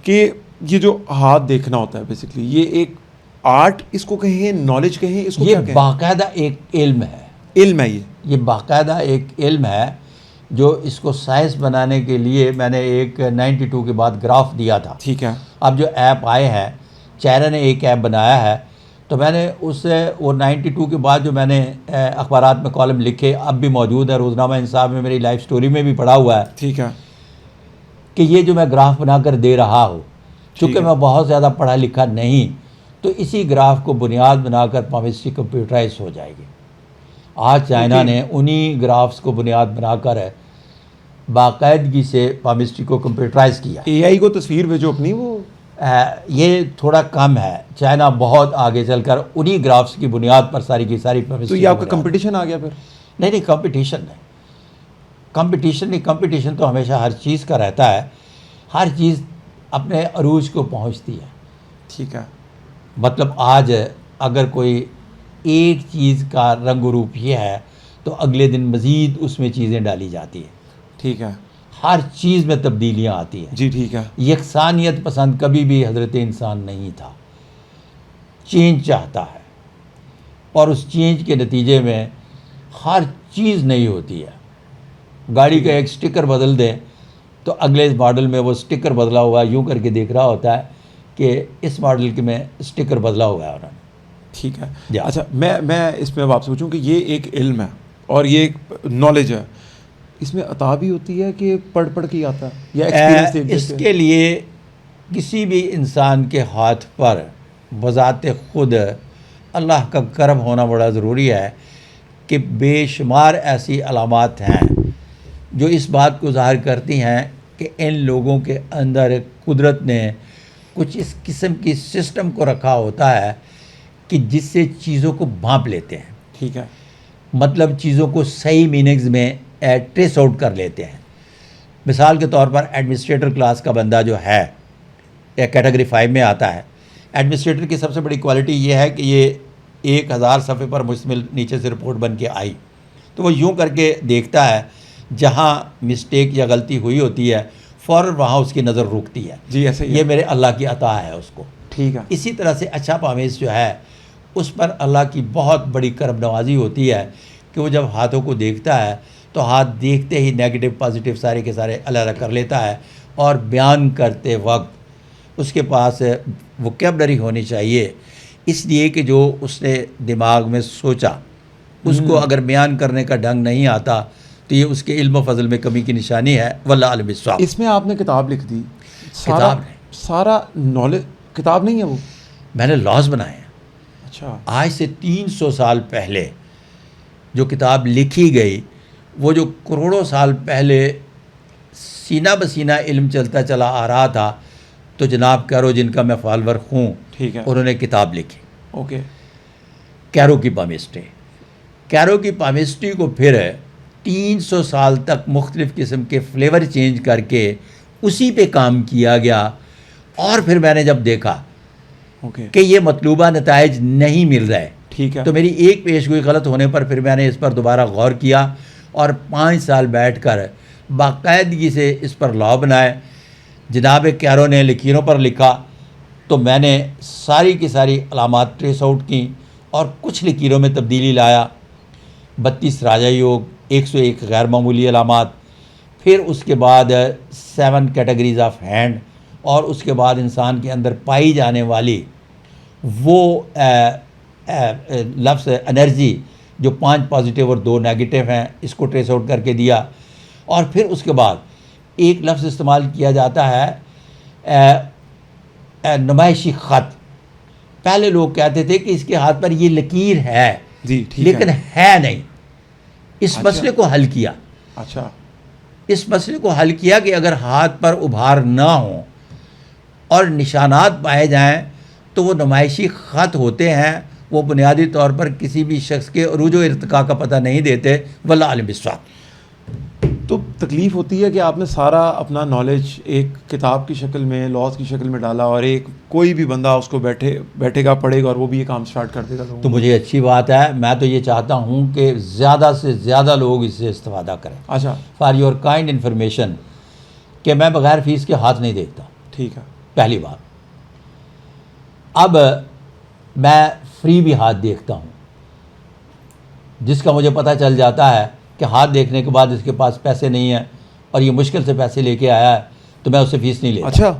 कि ये जो हाथ देखना होता है बेसिकली, ये एक आर्ट इसको कहें, नॉलेज कहें, इसको ये क्या कहें? बाकायदा एक इल्म है। इल्म है ये बाकायदा एक इल्म है, जो इसको साइंस बनाने के लिए मैंने एक 92 के बाद ग्राफ दिया था। ठीक है, अब जो ऐप आए हैं, चाइना ने एक ऐप बनाया है, तो मैंने उससे वो 92 के बाद जो मैंने अखबारात में कॉलम लिखे अब भी मौजूद है, रोज़नामा इंसाफ में, मेरी लाइफ स्टोरी में भी पढ़ा हुआ है। ठीक है, कि ये जो मैं ग्राफ बनाकर दे रहा हूँ, चूँकि है। मैं बहुत ज़्यादा पढ़ा लिखा नहीं, तो इसी ग्राफ को बुनियाद बनाकर पामिस्ट्री कंप्यूटराइज हो जाएगी। आज चाइना ने उन्हीं ग्राफ्स को बुनियाद बनाकर बाकायदगी से पामिस्ट्री को कंप्यूटराइज किया। AI को तस्वीर भेजो अपनी, वो ये थोड़ा कम है, चाइना बहुत आगे चलकर उन्हीं ग्राफ्स की बुनियाद पर सारी की सारी तो पामिस्ट्री ये आपका कंपटीशन आ गया फिर? नहीं, कंपटीशन नहीं, कंपटीशन तो हमेशा हर चीज़ का रहता है, हर चीज़ अपने अरूज को पहुंचती है। ठीक है, मतलब आज अगर कोई एक चीज़ का रंग रूप ये है, तो अगले दिन मज़ीद उसमें चीज़ें डाली जाती हैं। ठीक है हर चीज़ में तब्दीलियाँ आती हैं। जी, ठीक है। यकसानियत पसंद कभी भी हज़रत इंसान नहीं था, चेंज चाहता है, और उस चेंज के नतीजे में हर चीज़ नई होती है। गाड़ी का एक स्टिकर बदल दें तो अगले मॉडल में वो स्टिकर बदला हुआ यूँ करके देख रहा होता है कि इस मॉडल के में स्टिकर बदला हुआ है उन्होंने। ठीक है, या। अच्छा, मैं इसमें अब आपसे पूछूं कि ये एक इल्म है और ये एक नॉलेज है, इसमें अता भी होती है कि पढ़ के आता है या एक्सपीरियंस देख के? इसके लिए किसी भी इंसान के हाथ पर बज़ाते खुद अल्लाह का करम होना बड़ा ज़रूरी है कि बेशुमार ऐसी अलामात हैं जो इस बात को ज़ाहिर करती हैं कि इन लोगों के अंदर कुदरत ने कुछ इस किस्म की सिस्टम को रखा होता है कि जिससे चीज़ों को भांप लेते हैं। ठीक है, मतलब चीज़ों को सही मीनिंग्स में ट्रेस आउट कर लेते हैं। मिसाल के तौर पर एडमिनिस्ट्रेटर क्लास का बंदा जो है कैटेगरी 5 में आता है। एडमिनिस्ट्रेटर की सबसे बड़ी क्वालिटी ये है कि ये 1000 सफ़े पर मुश्तमिल नीचे से रिपोर्ट बन के आई, तो वो यूँ करके देखता है, जहाँ मिस्टेक या गलती हुई होती है फ़ौरन वहाँ उसकी नज़र रुकती है। जी, ऐसे ही ये है। मेरे अल्लाह की अता है उसको। ठीक है, इसी तरह से अच्छा पामेज़ जो है उस पर अल्लाह की बहुत बड़ी करम नवाजी होती है कि वो जब हाथों को देखता है तो हाथ देखते ही नेगेटिव पॉजिटिव सारे के सारे अलग कर लेता है, और बयान करते वक्त उसके पास वोकैबलरी होनी चाहिए, इसलिए कि जो उसने दिमाग में सोचा उसको अगर बयान करने का ढंग नहीं आता तो ये उसके इल्म फजल में कमी की निशानी है। वल्लाह आलिम बिस्वाब। इसमें आपने किताब लिख दी, किताब नहीं, सारा नॉलेज किताब नहीं है वो? मैंने लॉज बनाए हैं। अच्छा, आज से 300 साल पहले जो किताब लिखी गई, वो जो करोड़ों साल पहले सीना बसीना इल्म चलता चला आ रहा था, तो जनाब कैरो जिनका मैं फॉलोवर हूँ, ठीक है, उन्होंने किताब लिखी ओके, कैरो की पामिस्ट्री। कैरो की पामिस्ट्री को फिर 300 साल तक मुख्तलिफ़ किस्म के फ्लेवर चेंज करके उसी पे काम किया गया, और फिर मैंने जब देखा ओके, कि ये मतलूबा नताइज नहीं मिल रहे, ठीक है, तो मेरी एक पेशगोई गलत होने पर फिर मैंने इस पर दोबारा गौर किया और 5 साल बैठकर बाकायदगी से इस पर लॉ बनाए। जनाब कैरो ने लकीरों पर लिखा, तो मैंने सारी की सारी अलामात ट्रेस आउट की और कुछ लकीरों में तब्दीली लाया। 32 राजा योग, 101 गैर मामूली अलामात, फिर उसके बाद 7 कैटेगरीज ऑफ हैंड, और उसके बाद इंसान के अंदर पाई जाने वाली वो लफ्ज़ एनर्जी जो 5 पॉजिटिव और 2 नेगेटिव हैं, इसको ट्रेस आउट करके दिया। और फिर उसके बाद एक लफ्ज़ इस्तेमाल किया जाता है नुमाइशी ख़त। पहले लोग कहते थे कि इसके हाथ पर ये लकीर है जी, ठीक लेकिन है नहीं। इस अच्छा। मसले को हल किया। अच्छा, इस मसले को हल किया कि अगर हाथ पर उभार ना हो और निशानात पाए जाएं तो वो नुमाइशी ख़त होते हैं, वो बुनियादी तौर पर किसी भी शख्स के अरूज व इर्तिका का पता नहीं देते। वल्लाह आलिम बिस्वाब। तो तकलीफ़ होती है कि आपने सारा अपना नॉलेज एक किताब की शक्ल में, लॉज की शक्ल में डाला, और एक कोई भी बंदा उसको बैठेगा पढ़ेगा और वो भी ये काम स्टार्ट कर देगा। तो मुझे अच्छी बात है। मैं तो ये चाहता हूँ कि ज़्यादा से ज़्यादा लोग इससे इस्तेफ़ादा करें। अच्छा, फॉर योर काइंड इन्फॉर्मेशन कि मैं बग़ैर फ़ीस के हाथ नहीं देखता, ठीक है। पहली बात। अब मैं फ्री भी हाथ देखता हूँ, जिसका मुझे पता चल जाता है कि हाथ देखने के बाद इसके पास पैसे नहीं हैं और ये मुश्किल से पैसे लेके आया है, तो मैं उससे फ़ीस नहीं लेता। अच्छा,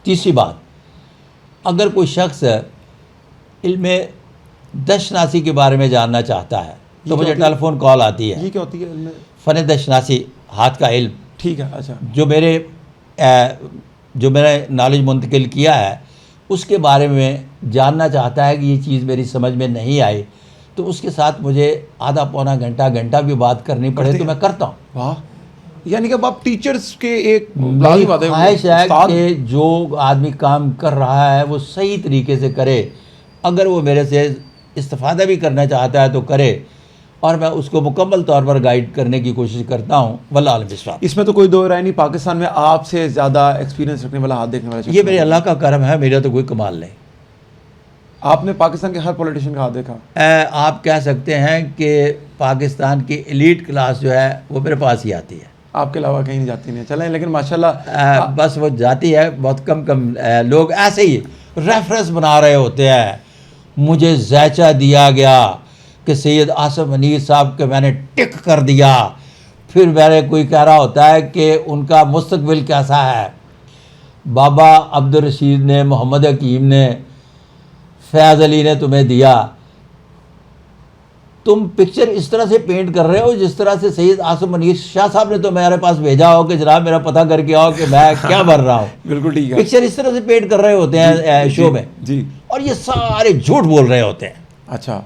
तीसरी बात, अगर कोई शख्स इल्म दशनासी के बारे में जानना चाहता है तो मुझे टेलीफोन कॉल आती है। ये क्या होती है? फ़न दशनासी, हाथ का इल्म, ठीक है। अच्छा, जो मैंने नॉलेज मुंतकिल किया है उसके बारे में जानना चाहता है कि ये चीज़ मेरी समझ में नहीं आई, तो उसके साथ मुझे आधा पौना घंटा भी बात करनी पड़े तो मैं करता हूँ। वाह, यानी कि अब आप टीचर्स के एक मेरी ख्वाहिश है कि जो आदमी काम कर रहा है वो सही तरीके से करे। अगर वो मेरे से इस्तिफ़ादा भी करना चाहता है तो करे, और मैं उसको मुकम्मल तौर पर गाइड करने की कोशिश करता हूँ। वल्लाह आलिम बिस्वाब। इसमें तो कोई दो राय नहीं, पाकिस्तान में आपसे ज़्यादा एक्सपीरियंस रखने वाला, हाथ देखने वाला ये मेरे अल्लाह का करम है, मेरा तो कोई कमाल नहीं। आपने पाकिस्तान के हर पॉलिटिशियन का हाथ देखा? आप कह सकते हैं कि पाकिस्तान की एलीट क्लास जो है वो मेरे पास ही आती है, आपके अलावा कहीं नहीं जाती, नहीं चलें, लेकिन माशाल्लाह बस वो जाती है। बहुत कम लोग ऐसे ही रेफरेंस बना रहे होते हैं। मुझे ज़ैचा दिया गया कि सैयद आसिम मुनीर साहब के मैंने टिक कर दिया, फिर मेरे कोई कह रहा होता है कि उनका मुस्तकबिल कैसा है। बाबा अब्दुल रशीद ने, मोहम्मद हकीम ने, फैज़ अली ने तुम्हें दिया, तुम पिक्चर इस तरह से पेंट कर रहे हो जिस तरह से सैयद आसिम मुनीर शाह साहब ने तो मेरे पास भेजा हो कि जनाब मेरा पता करके आओ कि मैं क्या भर रहा हूँ। बिल्कुल ठीक है। पिक्चर इस तरह से पेंट कर रहे होते हैं शो में जी, और ये सारे झूठ बोल रहे होते हैं। अच्छा,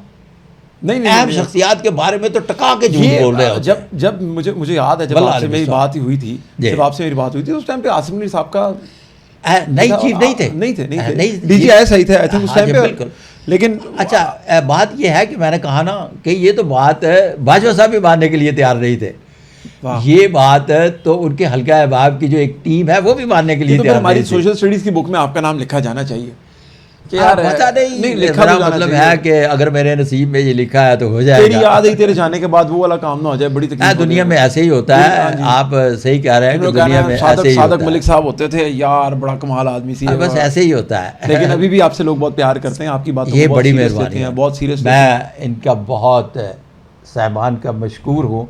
नहीं अहम शख्सियात के बारे में तो टका के झूठ बोल रहे होते हैं। जब मुझे याद है, जब आपसे मेरी बात ही हुई थी, जब आपसे मेरी बात हुई थी उस टाइम पे आसिम मुनीर साहब का नई चीफ नहीं थे, डीजीआई सही थे आई थिंक उस टाइम पे, बिल्कुल। लेकिन अच्छा, बात ये है कि मैंने कहा ना कि ये तो बात बाजवा साहब भी मानने के लिए तैयार नहीं थे। ये बात तो उनके हल्का अहबाब की जो एक टीम है वो भी मानने के लिए तो तैयार हमारी नहीं थी। सोशल स्टडीज की बुक में आपका नाम लिखा जाना चाहिए कि यार पता नहीं लिखा मेरा तो जाना मतलब चाहिए। है कि अगर मेरे नसीब में ये लिखा है तो हो जाएगा। तेरी याद है तेरे जाने के बाद वो वाला काम ना हो जाए, बड़ी तकलीफ दुनिया में ऐसे ही होता है। आप सही कह रहे हैं कि दुनिया में ऐसे ही सादक मलिक साहब होते थे यार, बड़ा कमाल आदमी सी है, बस ऐसे ही होता है। लेकिन अभी भी आपसे लोग बहुत प्यार करते हैं, आपकी बातों ये को बड़ी बहुत serious मेहरबानी लेते हैं, है। बहुत सीरियस। मैं इनका बहुत साहिबान का मशकूर हूँ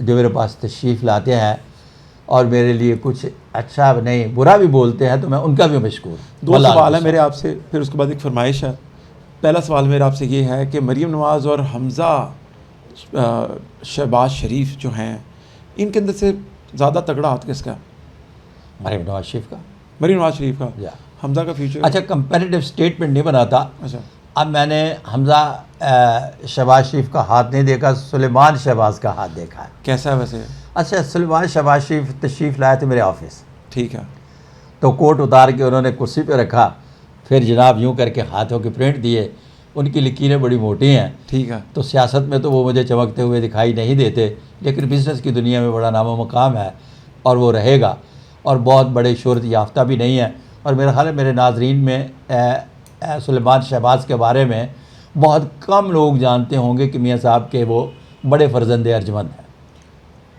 जो मेरे पास तशरीफ़ लाते हैं और मेरे लिए कुछ अच्छा नहीं बुरा भी बोलते हैं, तो मैं उनका भी मशकूर हूँ। दो सवाल है मेरे आपसे, फिर उसके बाद एक फरमाइश है। पहला सवाल मेरा आपसे ये है कि मरीम नवाज़ और हमज़ा शहबाज शरीफ जो हैं, इनके अंदर से ज़्यादा तगड़ा हाथ किसका है? मरीम नवाज शरीफ का। मरीम नवाज शरीफ का। हमज़ा का फ्यूचर? अच्छा, कंपैरेटिव स्टेटमेंट नहीं बनाता। अच्छा, अब मैंने हमज़ा शहबाज शरीफ का हाथ नहीं देखा, सुलेमान शहबाज का हाथ देखा है। कैसा है वैसे? अच्छा, सुलेमान शहबाज शरीफ तशरीफ़ लाए थे मेरे ऑफिस, ठीक है, तो कोट उतार के उन्होंने कुर्सी पे रखा, फिर जनाब यूँ करके हाथों के प्रिंट दिए। उनकी लकीरें बड़ी मोटी हैं, ठीक है। तो सियासत में तो वो मुझे चमकते हुए दिखाई नहीं देते, लेकिन बिज़नेस की दुनिया में बड़ा नाम मकाम है और वो रहेगा, और बहुत बड़े शोहरत याफ्ता भी नहीं है। और मेरा ख्याल है मेरे नाजरीन में सुलेमान शहबाज के बारे में बहुत कम लोग जानते होंगे कि मियाँ साहब के वो बड़े फ़र्जंद अर्जमंद हैं।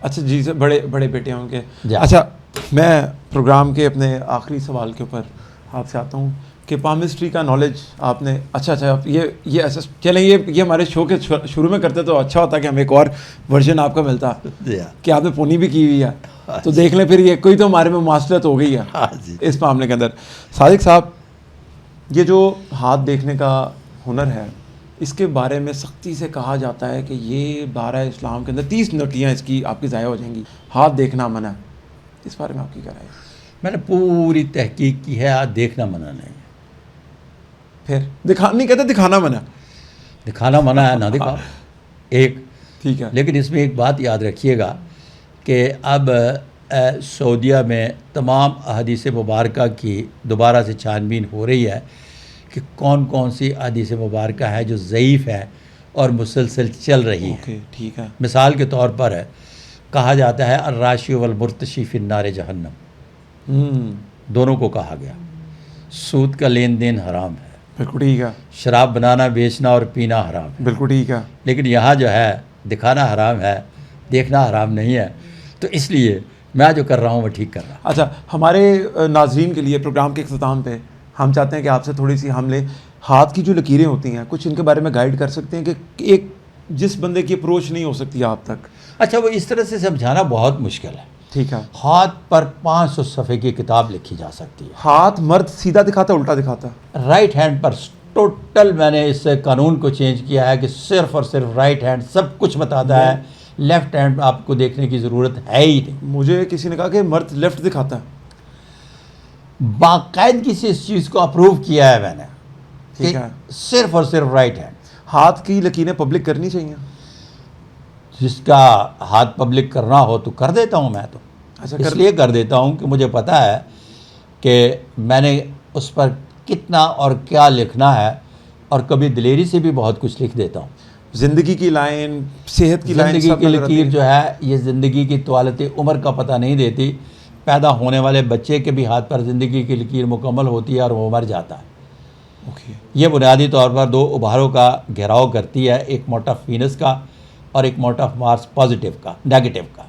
अच्छा जी, से बड़े बड़े बेटे होंगे। जी। अच्छा, मैं प्रोग्राम के अपने आखिरी सवाल के ऊपर आपसे आता हूँ। कि पामिस्ट्री का नॉलेज आपने अच्छा आप ये ऐसा चलें, ये हमारे शो के शुरू में करते तो अच्छा होता कि हमें एक और वर्जन आपका मिलता कि आपने पोनी भी की हुई है, तो देख लें फिर ये कोई तो हमारे में मास्टरियत हो गई है इस मामले के अंदर। सादिक साहब, ये जो हाथ देखने का हुनर है, इसके बारे में सख्ती से कहा जाता है कि ये 12 इस्लाम के अंदर 30 नोटियाँ इसकी आपकी ज़ाया हो जाएंगी, हाथ देखना मना है। इस बारे में आपकी क्या राय है? मैंने पूरी तहकीक की है, हाथ देखना मना नहीं है। फिर नहीं कहते दिखाना मना, दिखाना मना है, ना दिखाओ एक, ठीक है। लेकिन इसमें एक बात याद रखिएगा कि अब सऊदीया में तमाम अहदीस मुबारक की दोबारा से छानबीन हो रही है कि कौन कौन सी अहदीस मुबारक है जो ज़ईफ़ है और मुसलसल चल रही है। ठीक है। मिसाल के तौर पर कहा जाता है अर्राशी वल मुर्तशी फिन्नार जहन्नम, दोनों को कहा गया। सूद का लेन देन हराम है, बिल्कुल ठीक है। शराब बनाना, बेचना और पीना हराम है, बिल्कुल ठीक है। लेकिन यहाँ जो है दिखाना हराम है, देखना हराम नहीं है। तो इसलिए मैं जो कर रहा हूँ वो ठीक कर रहा हूँ। अच्छा, हमारे नाजरीन के लिए प्रोग्राम के इख्तिताम पे हम चाहते हैं कि आपसे थोड़ी सी हम ले हाथ की जो लकीरें होती हैं, कुछ इनके बारे में गाइड कर सकते हैं कि एक जिस बंदे की अप्रोच नहीं हो सकती आप तक। अच्छा, वो इस तरह से समझाना बहुत मुश्किल है। ठीक है। हाथ पर 500 सफ़े की किताब लिखी जा सकती है। हाथ मर्द सीधा दिखाता उल्टा दिखाता? राइट हैंड पर टोटल मैंने इस कानून को चेंज किया है कि सिर्फ और सिर्फ राइट हैंड सब कुछ बताता है, लेफ्ट हैंड आपको देखने की ज़रूरत है ही नहीं। मुझे किसी ने कहा कि मर्द लेफ्ट दिखाता है, बाकायदगी से इस चीज़ को अप्रूव किया है मैंने, ठीक है, सिर्फ और सिर्फ राइट हैंड। हाथ की लकीरें पब्लिक करनी चाहिए? जिसका हाथ पब्लिक करना हो तो कर देता हूँ मैं तो। अच्छा, इसलिए कर देता हूँ कि मुझे पता है कि मैंने उस पर कितना और क्या लिखना है, और कभी दिलेरी से भी बहुत कुछ लिख देता हूँ। ज़िंदगी की लाइन, सेहत की लाइन, ज़िंदगी की लकीर जो है ये ज़िंदगी की तवालत उम्र का पता नहीं देती। पैदा होने वाले बच्चे के भी हाथ पर ज़िंदगी की लकीर मुकम्मल होती है और वो मर जाता है। ओके। ये बुनियादी तौर पर 2 उभारों का घेराव करती है, एक मोट ऑफ वीनस का और एक मोट ऑफ मार्स पॉजिटिव का, नेगेटिव का।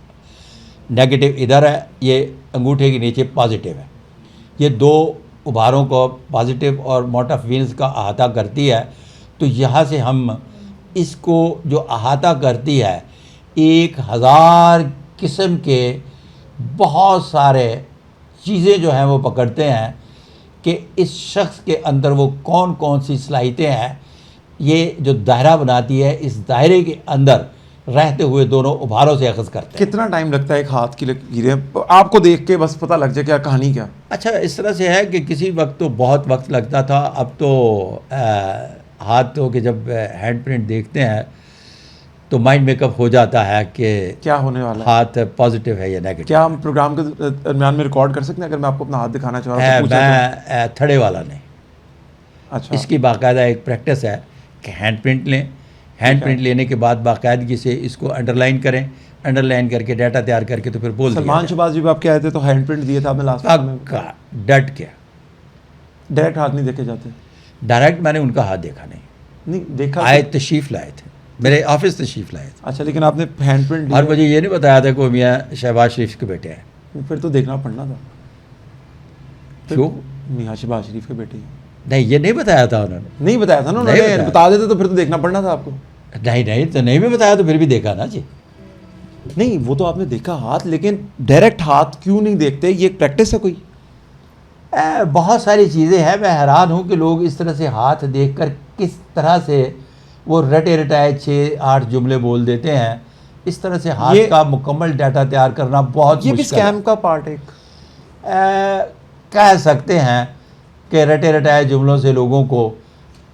नेगेटिव इधर है, ये अंगूठे के नीचे पॉजिटिव है। ये 2 उभारों को पॉजिटिव और मोट ऑफ वीनस का अहाता करती है। तो यहाँ से हम इसको जो अहाता करती है 1000 किस्म के बहुत सारे चीज़ें जो हैं वो पकड़ते हैं कि इस शख्स के अंदर वो कौन कौन सी सलाहियतें हैं। ये जो दायरा बनाती है, इस दायरे के अंदर रहते हुए दोनों उभारों से अखज़ करते हैं। कितना टाइम लगता है एक हाथ की लकीरें आपको देख के बस पता लग जाए क्या कहानी क्या? अच्छा, इस तरह से है कि किसी वक्त तो बहुत वक्त लगता था, अब तो हाथ तो कि जब हैंड प्रिंट देखते हैं तो माइंड मेकअप हो जाता है कि क्या होने वाला है, हाथ पॉजिटिव है या नेगेटिव। क्या हम प्रोग्राम के दरमियान में रिकॉर्ड कर सकते हैं अगर मैं आपको अपना हाथ दिखाना चाह रहा हूँ? मैं थड़े वाला नहीं। अच्छा, इसकी बाकायदा एक प्रैक्टिस है कि हैंड प्रिंट लें, हैंड प्रिंट लेने के बाद बाकायदगी से इसको अंडरलाइन करें, अंडरलाइन करके डाटा तैयार करके तो फिर बोल दिया सलमान शहबाज जी भी आपके आए थे तो हैंड प्रिंट दिए थे आपने लास्ट में? पक्का डट के। डायरेक्ट हाथ नहीं देखे जाते? डायरेक्ट मैंने उनका हाथ देखा नहीं देखा आए तशरीफ़ लाए थे, मेरे ऑफिस तशरीफ़ लाए थे। अच्छा, लेकिन आपने हैंड प्रिंट और मुझे ये नहीं बताया था कि वो मियाँ शहबाज शरीफ के बेटे हैं। फिर तो देखना पड़ना था। क्यों? मियाँ शहबाज शरीफ के बेटे? नहीं, ये नहीं बताया था उन्होंने। नहीं बताया था ना नहीं उन्होंने? बताया। बता देते तो फिर तो देखना पड़ना था आपको। नहीं तो नहीं भी बताया तो फिर भी देखा ना जी। नहीं, वो तो आपने देखा हाथ, लेकिन डायरेक्ट हाथ क्यों नहीं देखते? ये एक प्रैक्टिस है कोई? बहुत सारी चीज़ें हैं। मैं हैरान हूँ कि लोग इस तरह से हाथ देखकर किस तरह से वो रटे रटाए 6-8 जुमले बोल देते हैं। इस तरह से हाथ का मुकम्मल डाटा तैयार करना बहुत ये भी मुश्किल है। स्कैम का पार्ट है। कह सकते हैं कि रटे रटाए जुमलों से लोगों को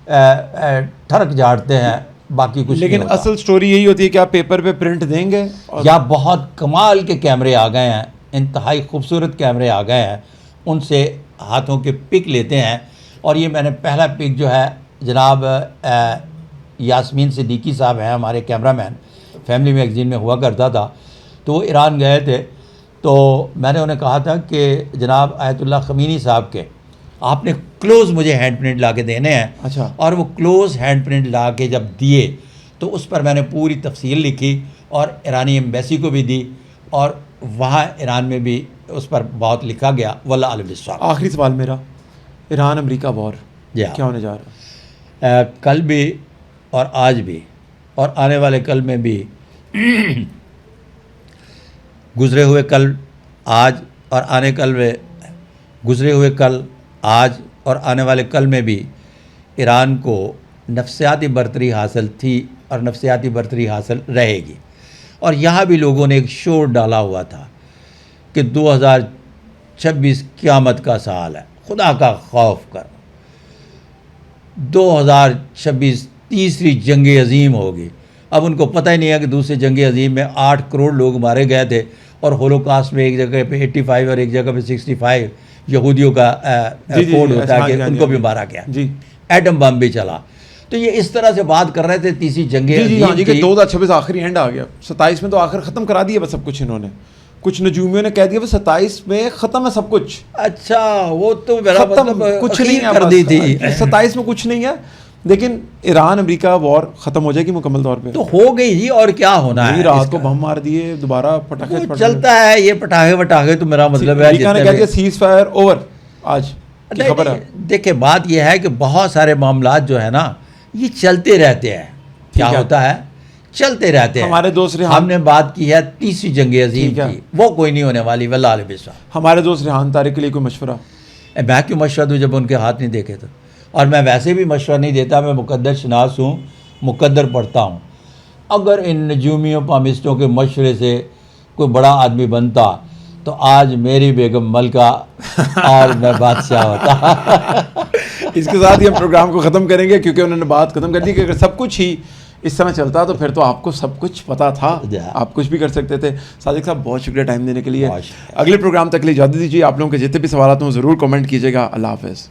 ठरक झाड़ते हैं, बाकी कुछ लेकिन नहीं होता। असल स्टोरी यही होती है कि आप पेपर पे प्रिंट देंगे और या बहुत कमाल के कैमरे आ गए हैं, इंतहाई खूबसूरत कैमरे आ गए हैं, उनसे हाथों के पिक लेते हैं। और ये मैंने पहला पिक जो है जनाब यास्मीन सिद्दीकी साहब हैं, हमारे कैमरामैन, फैमिली मैगज़ीन में हुआ करता था, तो वो ईरान गए थे। तो मैंने उन्हें कहा था कि जनाब आयतुल्लाह ख़मीनी साहब के आपने क्लोज़ मुझे हैंड प्रिंट ला के देने हैं। अच्छा। और वो क्लोज़ हैंड प्रिंट ला के जब दिए तो उस पर मैंने पूरी तफसील लिखी और ईरानी एम्बेसी को भी दी, और वहाँ ईरान में भी उस पर बहुत लिखा गया। वल्लाह आलम बिस्वाब। आखिरी सवाल मेरा, ईरान अमेरिका वॉर जी हाँ। क्या होने जा रहा है? कल भी और आज भी और आने वाले कल में भी गुजरे हुए कल आज और आने कल में गुजरे हुए कल आज और आने वाले कल में भी ईरान को नफसियाती बरतरी हासिल थी और नफसियाती बरतरी हासिल रहेगी। और यहाँ भी लोगों ने एक शोर डाला हुआ था कि 2026 क़यामत का साल है, खुदा का खौफ कर, 2026 तीसरी जंग अजीम होगी। अब उनको पता ही नहीं है कि दूसरी जंग अजीम में 8 करोड़ लोग मारे गए थे और होलोकास्ट में एक जगह पे 85 और एक जगह पे 65 यहूदियों का कोड होता है कि उनको भी मारा गया जी। एटम बम भी चला। तो ये इस तरह से बात कर रहे थे तीसरी जंग अजीम की 2026 आखिरी एंड आ गया, 27 में तो आखिर ख़त्म करा दिया बस सब कुछ इन्होंने। कुछ नजूमियों ने कह दिया 27 में ख़त्म है सब कुछ। अच्छा, वो तो मेरा मतलब कुछ नहीं है, कर दी थी 27 में कुछ नहीं है, लेकिन ईरान अमेरिका वॉर ख़त्म हो जाएगी मुकम्मल तौर पे। तो हो गई जी, और क्या होना है? रात को बम मार दिए, दोबारा पटाखे चलता है ये पटाखे वटाखे, तो मेरा मतलब है अमेरिका ने कह दिया सीज फायर ओवर आज की खबर है। देखिए बात यह है कि बहुत सारे मामलात जो है ना ये चलते रहते हैं। क्या होता है? चलते रहते हैं। हमारे दोस्त हमने बात की है तीसरी जंग अजीम की, वो कोई नहीं होने वाली वल्लाह अलविस्सा। हमारे दोस्त रेहान तारिक के लिए कोई मशवरा? मैं क्यों मशवरा दूँ जब उनके हाथ नहीं देखे तो? और मैं वैसे भी मशवरा नहीं देता, मैं मुकद्दर शनास हूँ, मुकद्दर पढ़ता हूँ। अगर इन नजूमियों पामिस्टों के मशवरे से कोई बड़ा आदमी बनता तो आज मेरी बेगम मलका और मैं बादशाह होता। इसके साथ ही हम प्रोग्राम को ख़त्म करेंगे क्योंकि उन्होंने बात ख़त्म कर दी कि अगर सब कुछ ही इस समय चलता तो फिर तो आपको सब कुछ पता था, आप कुछ भी कर सकते थे। सादिक साहब बहुत शुक्रिया टाइम देने के लिए। अगले प्रोग्राम तक के लिए इजाज़त दीजिए। आप लोगों के जितने भी सवाल हैं वो ज़रूर कमेंट कीजिएगा। अल्लाह हाफ़िज़।